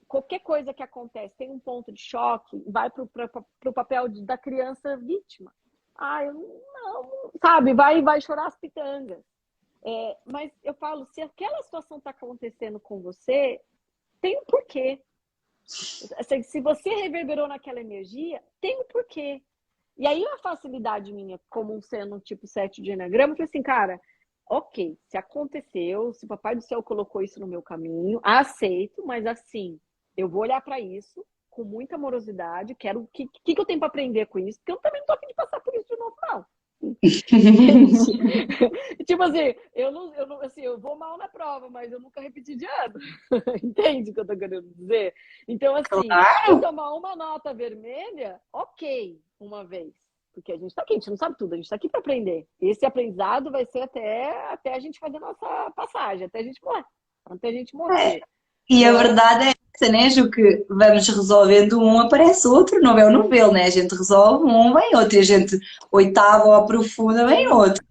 Qualquer coisa que acontece, tem um ponto de choque, vai para o papel da criança vítima. Ah, eu não, sabe? Vai chorar as pitangas. Mas eu falo, se aquela situação está acontecendo com você, tem um porquê. Se você reverberou naquela energia, tem um porquê. E aí a facilidade minha, como sendo um tipo 7 de enagrama, eu falei assim, cara, ok, se aconteceu, se o Papai do Céu colocou isso no meu caminho, aceito, mas assim, eu vou olhar para isso com muita amorosidade, quero o que eu tenho para aprender com isso, porque eu também não tô a fim de passar por isso de novo, não. Tipo assim, assim, eu vou mal na prova, mas eu nunca repeti de ano. Entende o que eu tô querendo dizer? Então, assim, eu Claro! tomar uma nota vermelha, ok, uma vez. Porque a gente tá aqui, a gente não sabe tudo, a gente tá aqui para aprender. Esse aprendizado vai ser até a gente fazer nossa passagem, até a gente morrer. Até a gente morrer. E a verdade é essa, né, Ju, que vamos resolvendo um, aparece outro, não é o novelo, né? A gente resolve um, vem outro, e a gente oitava ou aprofunda, vem Sim, outro.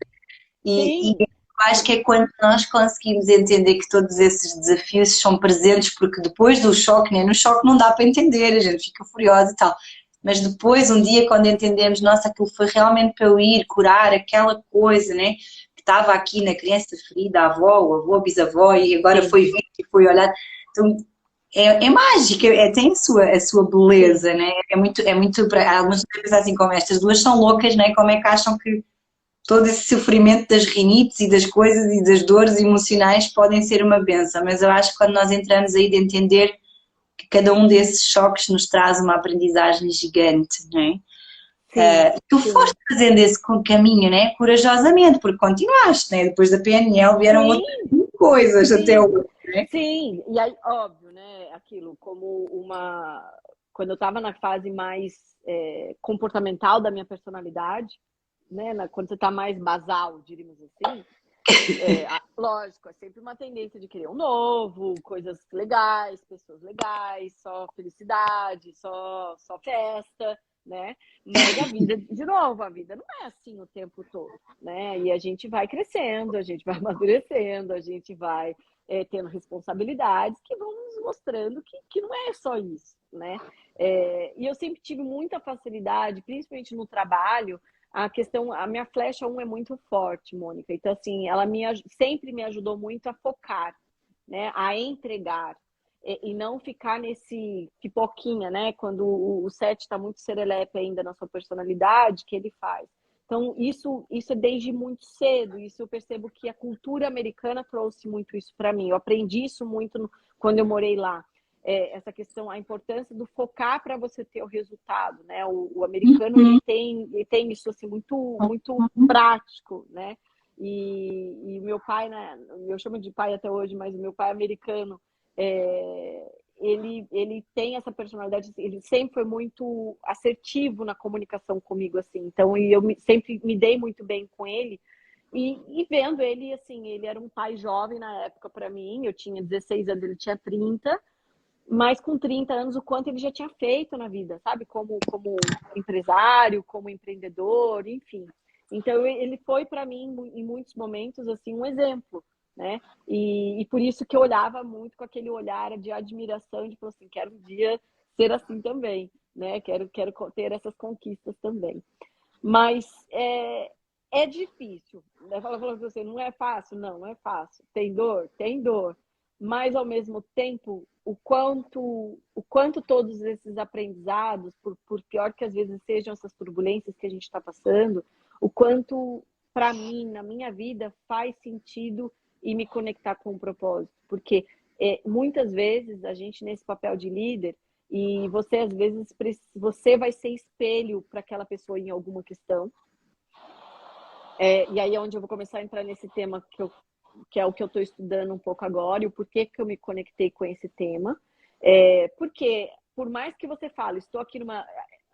E sim, eu acho que é quando nós conseguimos entender que todos esses desafios são presentes, porque depois do choque, né? No choque não dá para entender, a gente fica furiosa e tal. Mas depois, um dia, quando entendemos, nossa, aquilo foi realmente para eu ir curar aquela coisa, né? Que estava aqui na criança ferida, a avó, o avô, a bisavó, e agora sim, foi visto e foi olhado. Então, é mágica, tem a sua sim. beleza, né? É muito para algumas pessoas pensam assim, como estas duas são loucas, né? Como é que acham que todo esse sofrimento das rinites e das coisas e das dores emocionais podem ser uma benção, mas eu acho que quando nós entramos aí de entender que cada um desses choques nos traz uma aprendizagem gigante, não é? Sim, Tu foste sim. fazendo esse caminho, né? Corajosamente, porque continuaste, né? Depois da PNL vieram outras Sim, coisas até sim, hoje, né? sim. E aí, óbvio, né? Aquilo, como uma. Quando eu estava na fase mais comportamental da minha personalidade, né? Quando você está mais basal, diríamos assim, lógico, é sempre uma tendência de querer um novo, coisas legais, pessoas legais, só felicidade, só festa, né? Mas a vida, de novo, a vida não é assim o tempo todo, né? E a gente vai crescendo, a gente vai amadurecendo, a gente vai tendo responsabilidades que vão nos mostrando que não é só isso, né? E eu sempre tive muita facilidade, principalmente no trabalho, a minha flecha 1 é muito forte, Mônica. Então, assim, ela sempre me ajudou muito a focar, né? A entregar. E não ficar nesse pipoquinha, né? Quando o 7 está muito serelepe ainda na sua personalidade, que ele faz. Então, isso é desde muito cedo. Isso eu percebo que a cultura americana trouxe muito isso para mim. Eu aprendi isso muito quando eu morei lá. Essa questão, a importância do focar para você ter o resultado, né? O americano ele tem isso assim muito muito prático, né? E meu pai, né, eu chamo de pai até hoje, mas o meu pai americano, é, ele tem essa personalidade, ele sempre foi muito assertivo na comunicação comigo, assim. Então, sempre me dei muito bem com ele. E vendo ele, assim, ele era um pai jovem na época para mim, eu tinha 16 anos, ele tinha 30, mas com 30 anos, o quanto ele já tinha feito na vida, sabe? Como empresário, como empreendedor, enfim. Então, ele foi para mim, em muitos momentos, assim, um exemplo, né? E por isso que eu olhava muito com aquele olhar de admiração, de falar assim, quero um dia ser assim também, né? Quero ter essas conquistas também. Mas é difícil. Né? Fala pra você, não é fácil? Não, não é fácil. Tem dor? Tem dor. Mas, ao mesmo tempo, o quanto todos esses aprendizados, por pior que às vezes sejam essas turbulências que a gente está passando, o quanto, para mim, na minha vida, faz sentido e me conectar com o propósito. Porque muitas vezes a gente, nesse papel de líder, e você, às vezes, você vai ser espelho para aquela pessoa em alguma questão. E aí é onde eu vou começar a entrar nesse tema que é o que eu estou estudando um pouco agora e o porquê que eu me conectei com esse tema. Porque, por mais que você fale, estou aqui numa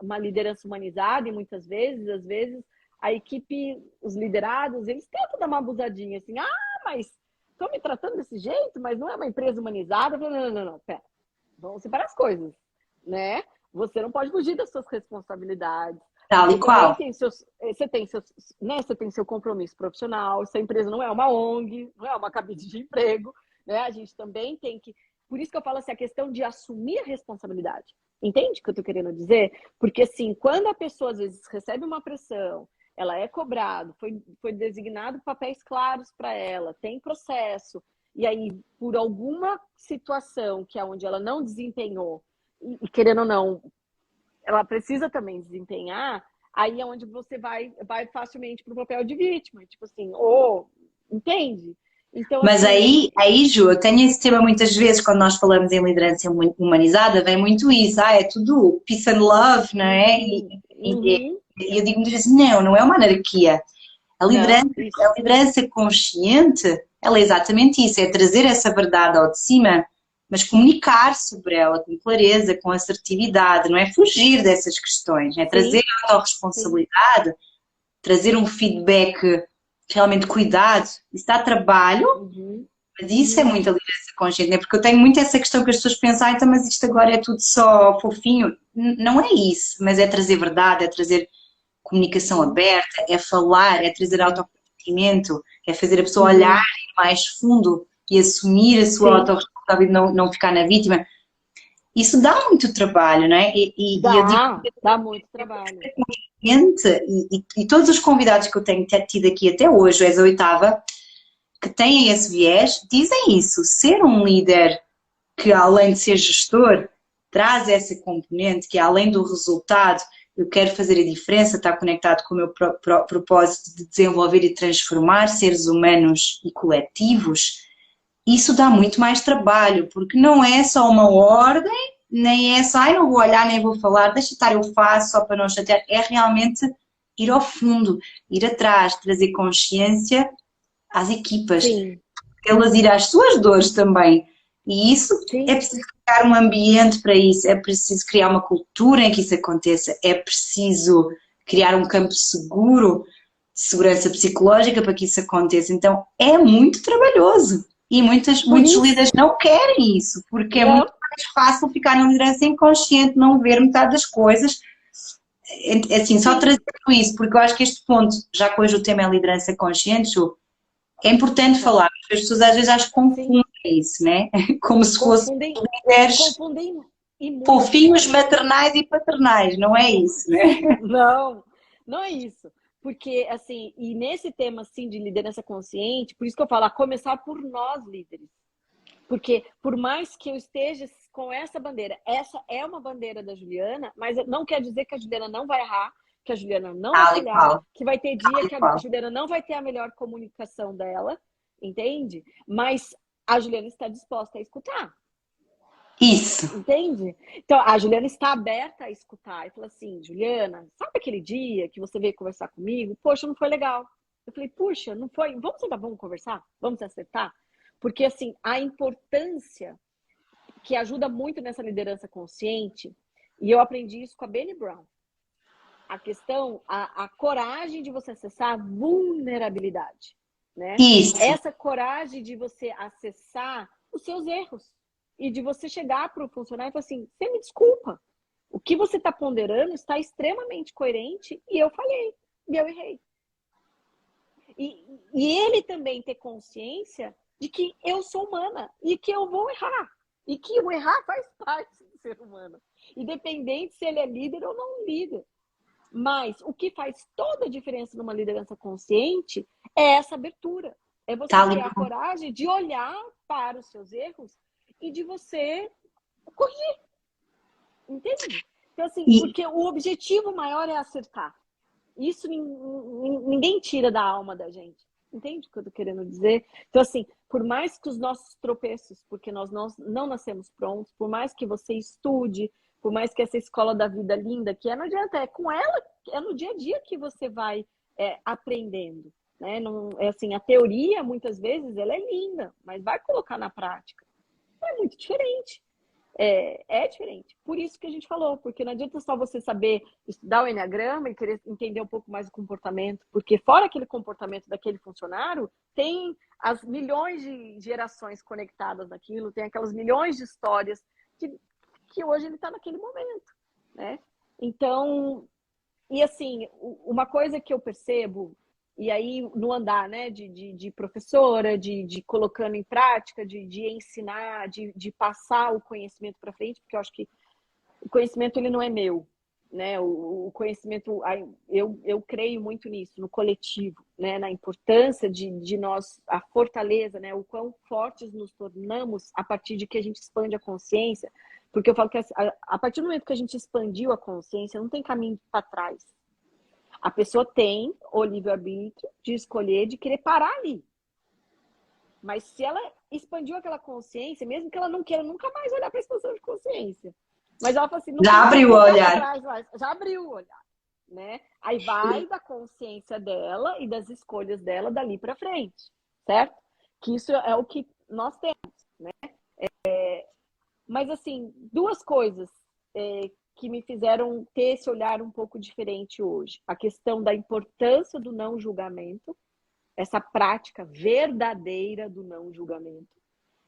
uma liderança humanizada e muitas vezes, às vezes, a equipe, os liderados, eles tentam dar uma abusadinha assim, mas estão me tratando desse jeito, mas não é uma empresa humanizada. Eu falo, não, pera, vamos separar as coisas, né? Você não pode fugir das suas responsabilidades. Tal e qual. Você tem seu compromisso profissional. Essa empresa não é uma ONG, não é uma cabide de emprego, né? A gente também tem que. Por isso que eu falo assim, a questão de assumir a responsabilidade. Entende o que eu estou querendo dizer? Porque assim, quando a pessoa às vezes recebe uma pressão, ela é cobrada, foi designado papéis claros para ela, tem processo, e aí por alguma situação que é onde ela não desempenhou, e querendo ou não, ela precisa também desempenhar, aí é onde você vai facilmente para o papel de vítima, tipo assim, entende? Então, Mas assim, aí, Ju, eu tenho esse tema muitas vezes quando nós falamos em liderança humanizada, vem muito isso, é tudo peace and love, não é? E eu digo muitas vezes, não é uma anarquia. A liderança, não, isso, a liderança consciente, ela é exatamente isso, é trazer essa verdade ao de cima, mas comunicar sobre ela com clareza, com assertividade, não é fugir dessas questões, é trazer sim, a sim. autorresponsabilidade, trazer um feedback realmente cuidado. Isso dá trabalho, Uhum, mas isso é uhum, muita liderança consciente, né? Porque eu tenho muito essa questão que as pessoas pensam, então, mas isto agora é tudo só fofinho. Não é isso, mas é trazer verdade, é trazer comunicação uhum, aberta, é falar, é trazer autoconhecimento, é fazer a pessoa olhar uhum. mais fundo e assumir a sua Sim, autorresponsabilidade e não ficar na vítima. Isso dá muito trabalho, não é? E eu digo dá muito trabalho. gente, e todos os convidados que eu tenho tido aqui até hoje, és a oitava, que têm esse viés, dizem isso. Ser um líder que, além de ser gestor, traz essa componente que, além do resultado, eu quero fazer a diferença, está conectado com o meu propósito de desenvolver e transformar seres humanos e coletivos, isso dá muito mais trabalho, porque não é só uma ordem, nem é só, não vou olhar, nem vou falar, deixa estar, eu faço só para não chatear, é realmente ir ao fundo, ir atrás, trazer consciência às equipas, Sim, elas ir às suas dores também. E isso é sim, preciso criar um ambiente para isso, é preciso criar uma cultura em que isso aconteça, é preciso criar um campo seguro de segurança psicológica para que isso aconteça. Então é muito trabalhoso. E por muitos isso, líderes não querem isso, porque é muito não, mais fácil ficar na liderança inconsciente, não ver metade das coisas. Assim, só sim, trazendo isso, porque eu acho que este ponto, já que hoje o tema é liderança consciente, Ju, é importante tá, falar, porque as pessoas às vezes acho que sim, confundem isso, né? Como se fossem confundem, líderes confundem e muito, fofinhos, Mônica. maternais e paternais, não é isso, né? Não, não é isso. Porque, assim, e nesse tema, assim, de liderança consciente, por isso que eu falo, a começar por nós, líderes. Porque, por mais que eu esteja com essa bandeira, essa é uma bandeira da Juliana, mas não quer dizer que a Juliana não vai errar, que a Juliana não vai Tal e falhar, qual, que vai ter tal dia e que a qual. Juliana não vai ter a melhor comunicação dela, entende? Mas a Juliana está disposta a escutar. Isso. Entende? Então, a Juliana está aberta a escutar e fala assim: Juliana, sabe aquele dia que você veio conversar comigo? Poxa, não foi legal. Eu falei, puxa, não foi? Vamos sentar, vamos conversar? Vamos acertar? Porque, assim, a importância que ajuda muito nessa liderança consciente, e eu aprendi isso com a Brené Brown, a questão, a coragem de você acessar a vulnerabilidade, né? Isso. Essa coragem de você acessar os seus erros e de você chegar para o funcionário e falar assim, você me desculpa, o que você está ponderando está extremamente coerente e eu falhei, e eu errei. E ele também ter consciência de que eu sou humana e que eu vou errar. E que o errar faz parte do ser humano. Independente se ele é líder ou não líder. Mas o que faz toda a diferença numa liderança consciente é essa abertura. É você ter a coragem de olhar para os seus erros e de você corrigir. Entende? Então, assim, porque o objetivo maior é acertar. Isso ninguém tira da alma da gente. Entende o que eu tô querendo dizer? Então, assim, por mais que os nossos tropeços, porque nós não nascemos prontos, por mais que você estude, por mais que essa escola da vida linda, que não adianta, é com ela, é no dia a dia que você vai aprendendo. Né? Não, assim, a teoria, muitas vezes, ela é linda, mas vai colocar na prática. É muito diferente. É diferente. Por isso que a gente falou, porque não adianta só você saber estudar o enneagrama e querer entender um pouco mais o comportamento, porque fora aquele comportamento daquele funcionário, tem as milhões de gerações conectadas naquilo, tem aquelas milhões de histórias que hoje ele está naquele momento, né? Então, e assim, uma coisa que eu percebo, e aí no andar, né, de professora, de colocando em prática, de ensinar, de passar o conhecimento para frente, porque eu acho que o conhecimento ele não é meu, né? O conhecimento, eu creio muito nisso, no coletivo, né? Na importância de nós, a fortaleza, né? O quão fortes nos tornamos a partir de que a gente expande a consciência, porque eu falo que a partir do momento que a gente expandiu a consciência, não tem caminho para trás. A pessoa tem o livre-arbítrio de escolher, de querer parar ali. Mas se ela expandiu aquela consciência, mesmo que ela não queira nunca mais olhar para a expansão de consciência, mas ela fala assim, não já abriu o olhar. Trás, já abriu o olhar, né? Aí vai da consciência dela e das escolhas dela dali para frente, certo? Que isso é o que nós temos, né? Mas assim, duas coisas que me fizeram ter esse olhar um pouco diferente hoje. A questão da importância do não julgamento, essa prática verdadeira do não julgamento,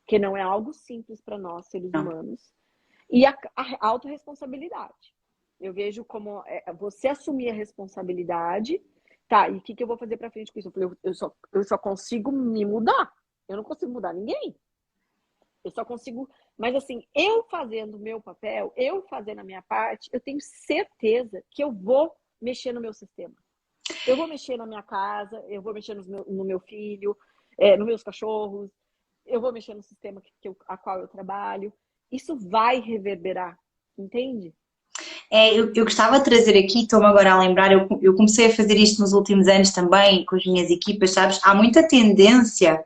que não é algo simples para nós, seres humanos, e a autorresponsabilidade. Eu vejo como você assumir a responsabilidade, tá, e o que eu vou fazer para frente com isso? Eu falei, eu só consigo me mudar, eu não consigo mudar ninguém. Eu só consigo... Mas assim, eu fazendo o meu papel, eu fazendo a minha parte, eu tenho certeza que eu vou mexer no meu sistema. Eu vou mexer na minha casa, eu vou mexer no meu filho, nos meus cachorros, eu vou mexer no sistema a qual eu trabalho. Isso vai reverberar, entende? Eu gostava de trazer aqui, estou-me agora a lembrar, eu comecei a fazer isto nos últimos anos também, com as minhas equipas, sabes? Há muita tendência,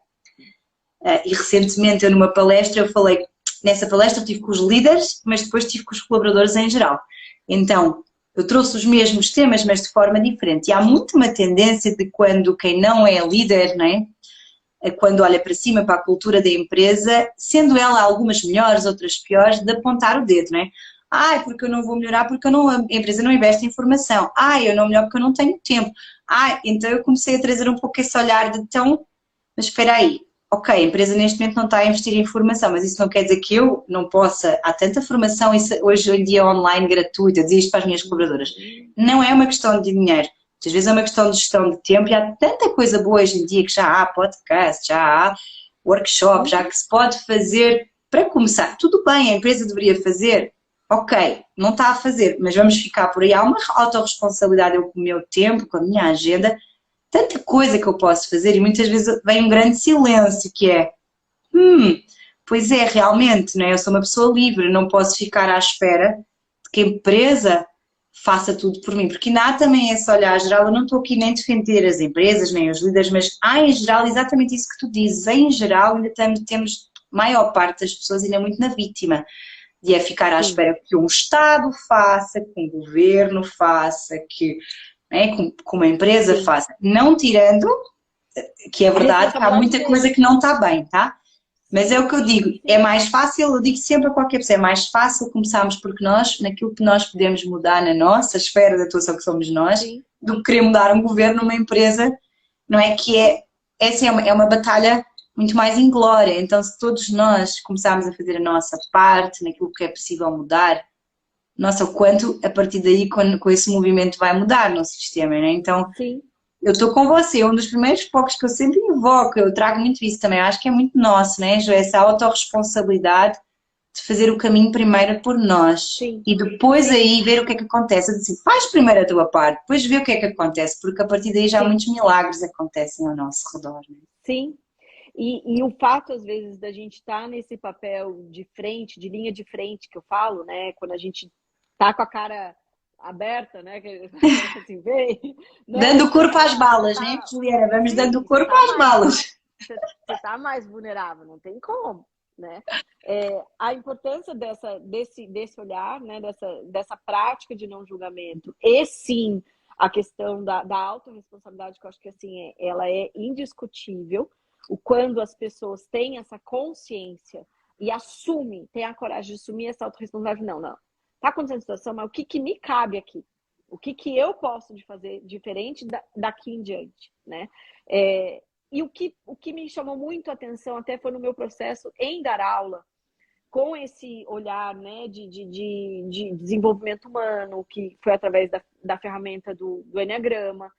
e recentemente eu numa palestra, eu falei, nessa palestra eu tive com os líderes, mas depois tive com os colaboradores em geral. Então, eu trouxe os mesmos temas, mas de forma diferente. E há muito uma tendência de quando quem não é líder, não é? Quando olha para cima, para a cultura da empresa, sendo ela algumas melhores, outras piores, de apontar o dedo, não é? Ai, porque eu não vou melhorar, porque a empresa não investe em formação. Ai, eu não melhoro porque eu não tenho tempo. Ai, então eu comecei a trazer um pouco esse olhar de tão... Mas espera aí, ok, a empresa neste momento não está a investir em formação, mas isso não quer dizer que eu não possa... Há tanta formação hoje em dia online, gratuita, eu dizia isto para as minhas colaboradoras. Não é uma questão de dinheiro. Às vezes é uma questão de gestão de tempo e há tanta coisa boa hoje em dia que já há podcast, já há workshop, já que se pode fazer para começar. Tudo bem, a empresa deveria fazer, ok, não está a fazer, mas vamos ficar por aí. Há uma autorresponsabilidade, eu com o meu tempo, com a minha agenda, tanta coisa que eu posso fazer e muitas vezes vem um grande silêncio que é, pois é, realmente, não é? Eu sou uma pessoa livre, não posso ficar à espera de que a empresa faça tudo por mim, porque ainda há também esse olhar geral, eu não estou aqui nem a defender as empresas, nem os líderes, mas há em geral exatamente isso que tu dizes, em geral ainda temos, maior parte das pessoas ainda muito na vítima, de ficar à espera que um Estado faça, que um governo faça, que né? Como a empresa sim. faça. Não tirando, que é A verdade, que há responsabilidade muita coisa deles. que não está bem, tá? Mas é o que eu digo, é Sim, mais fácil, eu digo sempre a qualquer pessoa, é mais fácil começarmos porque nós, naquilo que nós podemos mudar na nossa esfera de atuação que somos nós, sim, do que querer mudar um governo numa empresa, não é que sim, essa é uma batalha muito mais inglória. Então, se todos nós começarmos a fazer a nossa parte naquilo que é possível mudar, nossa, o quanto a partir daí, com esse movimento vai mudar no sistema, né? Então, sim. eu estou com você, um dos primeiros focos que eu sempre invoco, eu trago muito isso também, acho que é muito nosso, né, Jo? Essa autorresponsabilidade de fazer o caminho primeiro por nós Sim, e depois sim, aí ver o que é que acontece. Eu disse, assim, faz primeiro a tua parte, depois vê o que é que acontece, porque a partir daí já sim, muitos milagres acontecem ao nosso redor. Né? sim. E o fato, às vezes, da gente estar nesse papel de frente, de linha de frente, que eu falo, né? Quando a gente tá com a cara aberta, né? Que, assim, vem, né? Dando corpo às Você balas, né, tá, Juliana? Vamos dando sim, você corpo tá às mais, balas. você tá mais vulnerável, não tem como, né? A importância desse olhar, né? Dessa prática de não julgamento, e sim a questão da autorresponsabilidade, que eu acho que assim, ela é indiscutível, o quando as pessoas têm essa consciência e assumem, têm a coragem de assumir essa autorresponsabilidade, não, não. Tá acontecendo a situação, mas o que me cabe aqui? O que eu posso de fazer diferente daqui em diante, né? É, e o que me chamou muito a atenção até foi no meu processo em dar aula, com esse olhar, né, de desenvolvimento humano, que foi através da ferramenta do Enneagrama,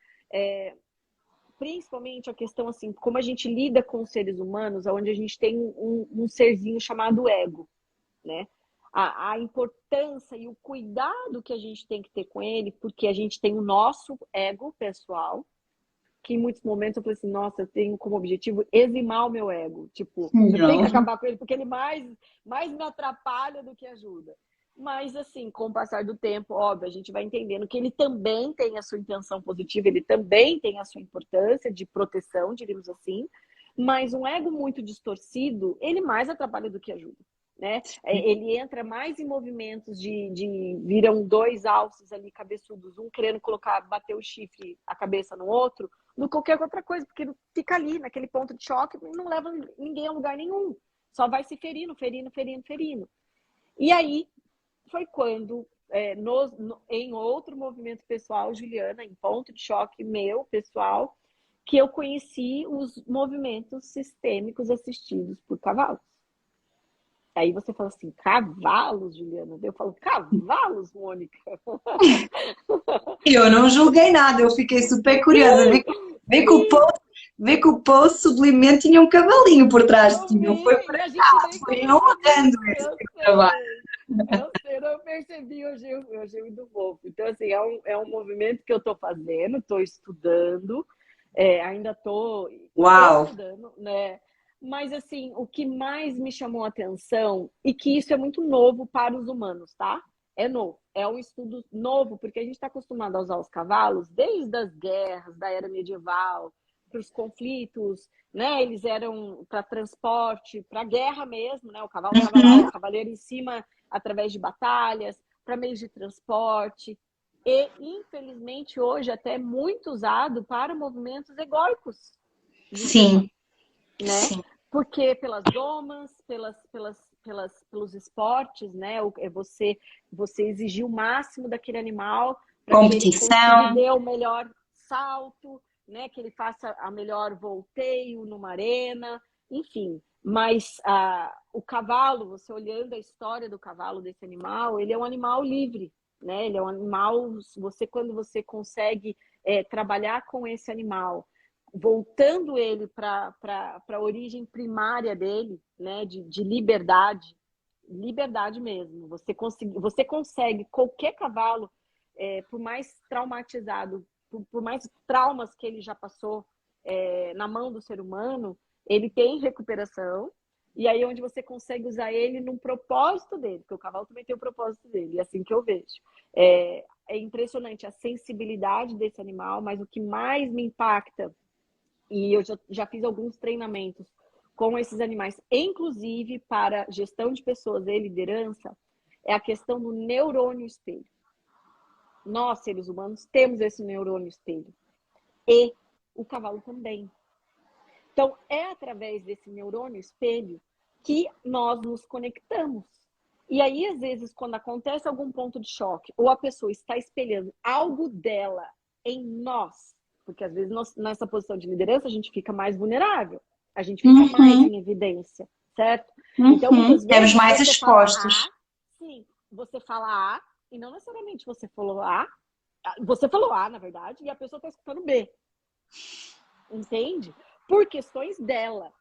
principalmente a questão, assim, como a gente lida com os seres humanos, onde a gente tem um serzinho chamado ego, né? A importância e o cuidado que a gente tem que ter com ele, porque a gente tem o nosso ego pessoal, que em muitos momentos eu falei assim, nossa, eu tenho como objetivo eximar o meu ego. Tipo, eu tenho que Não. acabar com ele, porque ele mais me atrapalha do que ajuda. Mas, assim, com o passar do tempo, óbvio, a gente vai entendendo que ele também tem a sua intenção positiva, ele também tem a sua importância de proteção, diríamos assim, mas um ego muito distorcido, ele mais atrapalha do que ajuda. Né? Ele entra mais em movimentos viram dois alces ali cabeçudos, um querendo bater o chifre, a cabeça no outro, do que qualquer outra coisa, porque fica ali, naquele ponto de choque, e não leva ninguém a lugar nenhum. Só vai se ferindo, ferindo, ferindo, ferindo. E aí foi quando, em outro movimento pessoal, Juliana, em ponto de choque meu, pessoal, que eu conheci os movimentos sistêmicos assistidos por cavalos. Aí você fala assim, cavalos, Juliana? Eu falo, cavalos, Mônica? Eu não julguei nada, eu fiquei super curiosa. Vê que o Sim, post, vê que o post sublimente tinha um cavalinho por trás de eu ti, não foi vi, por e a gente acaso, nem foi honrando percebeu. esse Eu teu trabalho. sei, eu não percebi, eu achei muito fofo. Então, assim, é um movimento que eu estou fazendo, estou estudando, ainda estou Uau! estudando, né? Mas, assim, o que mais me chamou a atenção, e que isso é muito novo para os humanos, tá? É novo, é um estudo novo, porque a gente está acostumado a usar os cavalos desde as guerras, da era medieval, para os conflitos, né? Eles eram para transporte, para guerra mesmo, né? O cavalo estava lá, o Uhum. cavaleiro em cima, através de batalhas, para meios de transporte. E, infelizmente, hoje até muito usado para movimentos egóicos de ser humano, Sim, né? sim. Porque pelas domas, pelos esportes, né? É você exigir o máximo daquele animal para que ele consiga e Competição. dê o melhor salto, né? Que ele faça a melhor volteio numa arena, enfim. Mas o cavalo, você olhando a história do cavalo, desse animal, ele é um animal livre, né? Ele é um animal, quando você consegue trabalhar com esse animal, voltando ele para a origem primária dele, né, de liberdade, liberdade mesmo. Você consegue qualquer cavalo, por mais traumatizado, por mais traumas que ele já passou na mão do ser humano, ele tem recuperação. E aí onde você consegue usar ele num propósito dele, porque o cavalo também tem o propósito dele, é assim que eu vejo. É impressionante a sensibilidade desse animal, mas o que mais me impacta, e eu já fiz alguns treinamentos com esses animais, inclusive para gestão de pessoas e liderança, é a questão do neurônio espelho. Nós, seres humanos, temos esse neurônio espelho. E o cavalo também. Então, é através desse neurônio espelho que nós nos conectamos. E aí, às vezes, quando acontece algum ponto de choque, ou a pessoa está espelhando algo dela em nós, porque às vezes nessa posição de liderança a gente fica mais vulnerável, a gente fica mais Uhum, em evidência, certo? Então, uhum. muitas Estamos vezes mais você fala A, expostos. sim, você fala A, e não necessariamente você falou A, na verdade, e a pessoa está escutando B, entende? Por questões dela.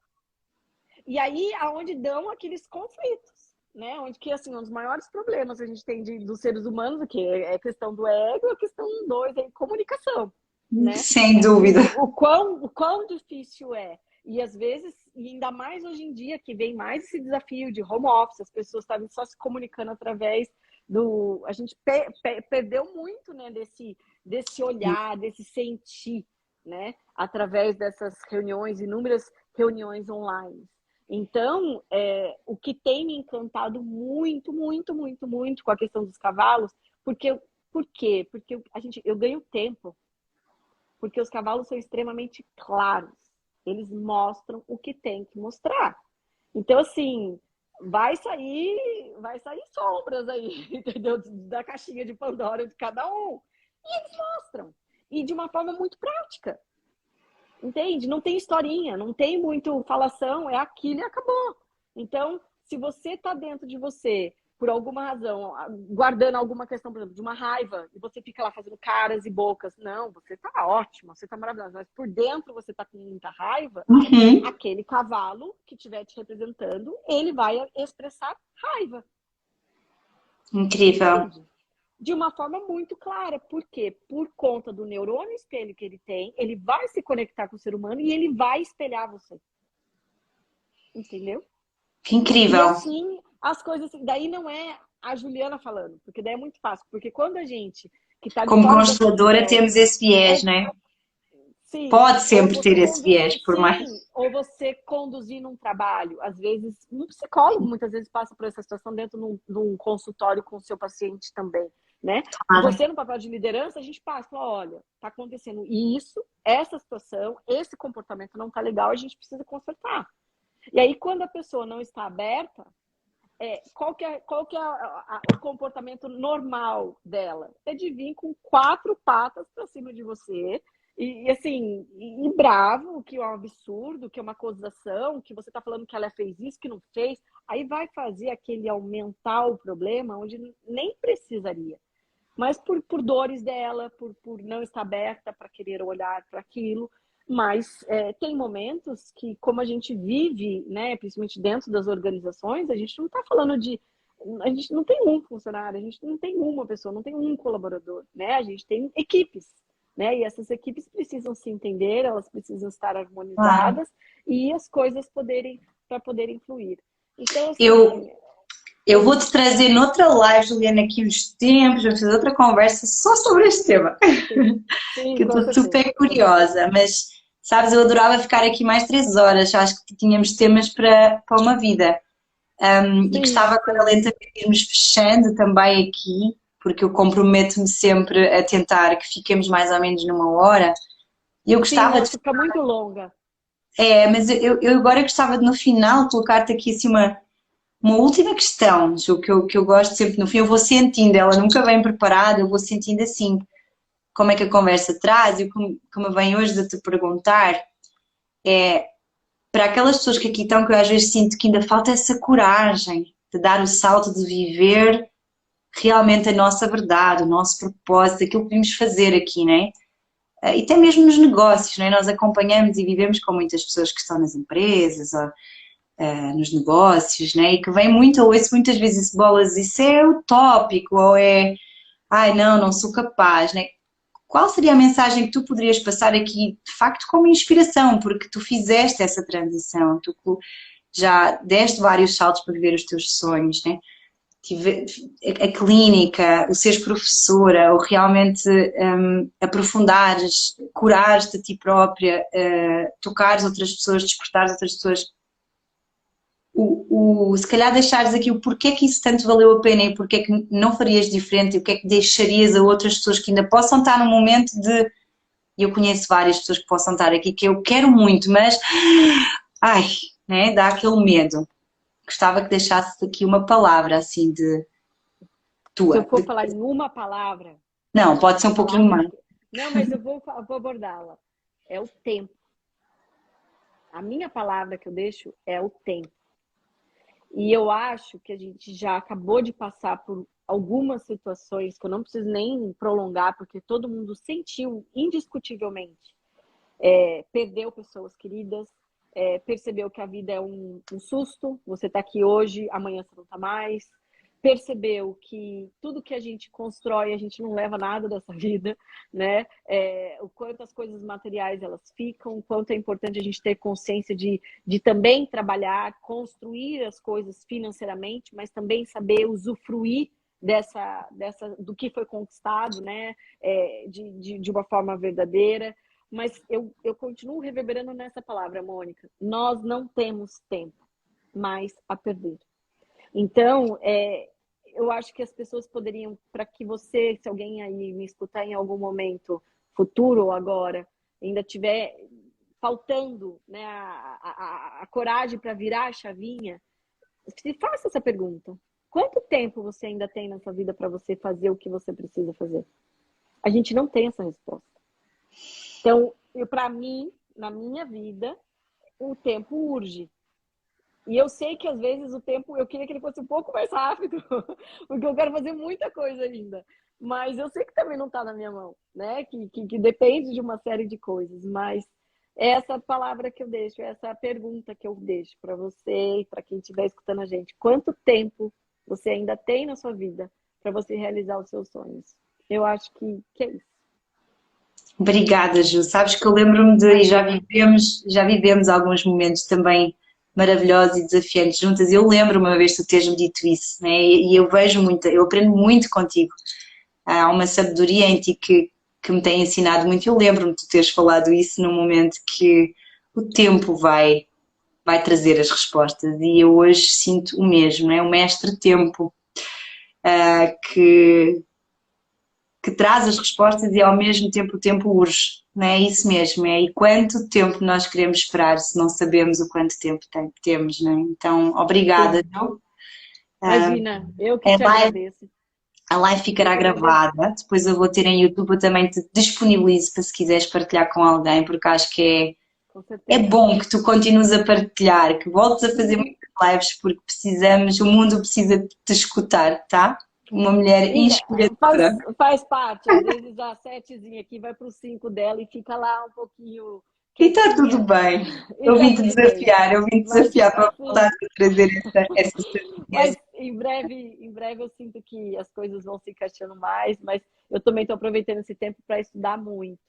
E aí, aonde dão aqueles conflitos, né? Onde que, assim, um dos maiores problemas que a gente tem dos seres humanos, o que é a questão do ego, a questão dois é comunicação, né? Sem E dúvida. o quão difícil é. E às vezes, e ainda mais hoje em dia, que vem mais esse desafio de home office, as pessoas estavam só se comunicando através do... A gente perdeu muito, né, desse olhar, desse sentir, né? Através dessas reuniões, inúmeras reuniões online. Então, o que tem me encantado muito, muito, muito, muito com a questão dos cavalos, por quê? Porque eu ganho tempo, porque os cavalos são extremamente claros. Eles mostram o que tem que mostrar. Então, assim, vai sair sombras aí, entendeu? Da caixinha de Pandora de cada um. E eles mostram. E de uma forma muito prática. Entende? Não tem historinha, não tem muito falação, é aquilo e acabou. Então, se você está dentro de você, por alguma razão, guardando alguma questão, por exemplo, de uma raiva, e você fica lá fazendo caras e bocas, não, você está ótima, você está maravilhosa, mas por dentro você está com muita raiva, Uhum. aquele cavalo que estiver te representando, ele vai expressar raiva, Incrível. entende? De uma forma muito clara. Por quê? Por conta do neurônio espelho que ele tem, ele vai se conectar com o ser humano e ele vai espelhar você. Entendeu? Que E incrível. assim, as coisas... Daí não é a Juliana falando, porque daí é muito fácil. Porque quando a gente que está de Como fora da consteladora profissão, temos esse viés, ou né? sim, Pode ou sempre você ter esse viés, conduzir, por mais. sim, ou você conduzir num trabalho, às vezes, um psicólogo muitas vezes passa por essa situação dentro de um consultório com o seu paciente também, né? Claro. Você no papel de liderança, a gente passa, fala, olha, tá acontecendo isso, essa situação, esse comportamento não tá legal, a gente precisa consertar. E aí, quando a pessoa não está aberta, qual que é o comportamento normal dela? É de vir com 4 patas para cima de você e assim, e bravo, que é um absurdo, que é uma acusação, que você está falando que ela fez isso, que não fez. Aí vai fazer aquele aumentar o problema onde nem precisaria. Mas por dores dela, por não estar aberta para querer olhar para aquilo. Mas tem momentos que, como a gente vive, né, principalmente dentro das organizações, a gente não está falando de... A gente não tem um funcionário, a gente não tem uma pessoa, não tem um colaborador, né? A gente tem equipes, né? E essas equipes precisam se entender, elas precisam estar Claro. harmonizadas e as coisas poderem fluir. Então, Eu, assim, eu vou-te trazer noutra live, Juliana, aqui uns tempos, vamos fazer outra conversa só sobre este tema, sim, sim, que eu com estou certeza, super com certeza. curiosa, mas sabes, eu adorava ficar aqui mais 3 horas, acho que tínhamos temas para uma vida. E Sim, gostava agora sim. lentamente de irmos fechando também aqui, porque eu comprometo-me sempre a tentar que fiquemos mais ou menos numa hora. E eu Sim, gostava não, de. fica muito longa. Mas eu agora gostava de no final colocar-te aqui assim uma última questão, Ju, que eu gosto sempre no fim. Eu vou sentindo, ela nunca vem preparada, eu vou sentindo assim como é que a conversa traz e como vem hoje de te perguntar. Para aquelas pessoas que aqui estão, que eu às vezes sinto que ainda falta essa coragem de dar o salto de viver realmente a nossa verdade, o nosso propósito, aquilo que vimos fazer aqui, né? E até mesmo nos negócios, né? Nós acompanhamos e vivemos com muitas pessoas que estão nas empresas ou nos negócios, né? E que vem muito, ou ouço muitas vezes bolas, isso é utópico, ou é, ai não, não sou capaz, né? Qual seria a mensagem que tu poderias passar aqui, de facto, como inspiração, porque tu fizeste essa transição, tu já deste vários saltos para viver os teus sonhos, né? A clínica, o seres professora, ou realmente aprofundares, curares-te a ti própria, tocares outras pessoas, despertares outras pessoas. se calhar deixares aqui o porquê que isso tanto valeu a pena e porquê que não farias diferente e o que é que deixarias a outras pessoas que ainda possam estar no momento de, e eu conheço várias pessoas que possam estar aqui que eu quero muito, mas, ai, né, dá aquele medo. Gostava que deixasses aqui uma palavra assim de Se eu tua. for falar em uma palavra, Não, pode ser a um pouquinho palavra mais. que... Não, mas eu vou abordá-la. É o tempo. A minha palavra que eu deixo é o tempo. E eu acho que a gente já acabou de passar por algumas situações que eu não preciso nem prolongar, porque todo mundo sentiu indiscutivelmente. Perdeu pessoas queridas, percebeu que a vida é um susto, você está aqui hoje, amanhã você não está mais. Percebeu que tudo que a gente constrói, a gente não leva nada dessa vida, né? O quanto as coisas materiais elas ficam, o quanto é importante a gente ter consciência de também trabalhar, construir as coisas financeiramente, mas também saber usufruir do que foi conquistado, né? De uma forma verdadeira. Mas eu continuo reverberando nessa palavra, Mônica. Nós não temos tempo mais a perder. Então, eu acho que as pessoas poderiam, para que você, se alguém aí me escutar em algum momento futuro ou agora, ainda tiver faltando, né, a coragem para virar a chavinha, se faça essa pergunta. Quanto tempo você ainda tem nessa vida para você fazer o que você precisa fazer? A gente não tem essa resposta. Então, para mim, na minha vida, o tempo urge. E eu sei que às vezes o tempo, eu queria que ele fosse um pouco mais rápido, porque eu quero fazer muita coisa ainda. Mas eu sei que também não está na minha mão, né? Que depende de uma série de coisas. Mas essa palavra que eu deixo, essa pergunta que eu deixo para você e para quem estiver escutando a gente: quanto tempo você ainda tem na sua vida para você realizar os seus sonhos? Eu acho que é isso. Obrigada, Ju. Sabes que eu lembro-me de, e já vivemos alguns momentos também maravilhosos e desafiantes juntas. Eu lembro-me uma vez de tu teres-me dito isso, né? E eu vejo muito, eu aprendo muito contigo. Há uma sabedoria em ti que me tem ensinado muito. Eu lembro-me de tu teres falado isso num momento que o tempo vai trazer as respostas e eu hoje sinto o mesmo, é o mestre tempo que traz as respostas e ao mesmo tempo o tempo urge, não é isso mesmo, e quanto tempo nós queremos esperar se não sabemos o quanto tempo temos, não é? Então, obrigada, Sim. Ju. Imagina, eu que A te live, agradeço. a live Eu ficará que agradeço. gravada, depois eu vou ter em YouTube, eu também te disponibilizo para se quiseres partilhar com alguém, porque acho que Com é certeza. bom que tu continues a partilhar, que voltes a fazer muitas lives, porque precisamos, o mundo precisa de te escutar, tá? Uma mulher E inspiradora. faz parte, às vezes a setezinha aqui vai para o 5 dela e fica lá um pouquinho E está tudo quietinha. bem. E tá tudo bem. Eu vim Mas desafiar para voltar assim, a trazer essa mas certeza. em breve eu sinto que as coisas vão se encaixando mais, mas eu também estou aproveitando esse tempo para estudar muito.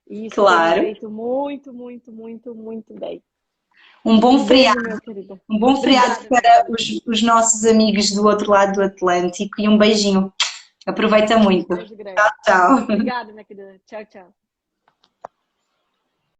E isso tem me Claro. feito muito, muito, muito, muito bem. Um bom Um beijo, feriado, meu querido. um bom feriado Obrigada, minha para querida. os nossos amigos do outro lado do Atlântico e um beijinho. Aproveita muito. Beijo grande. Tchau, tchau. Obrigada, minha querida. Tchau, tchau.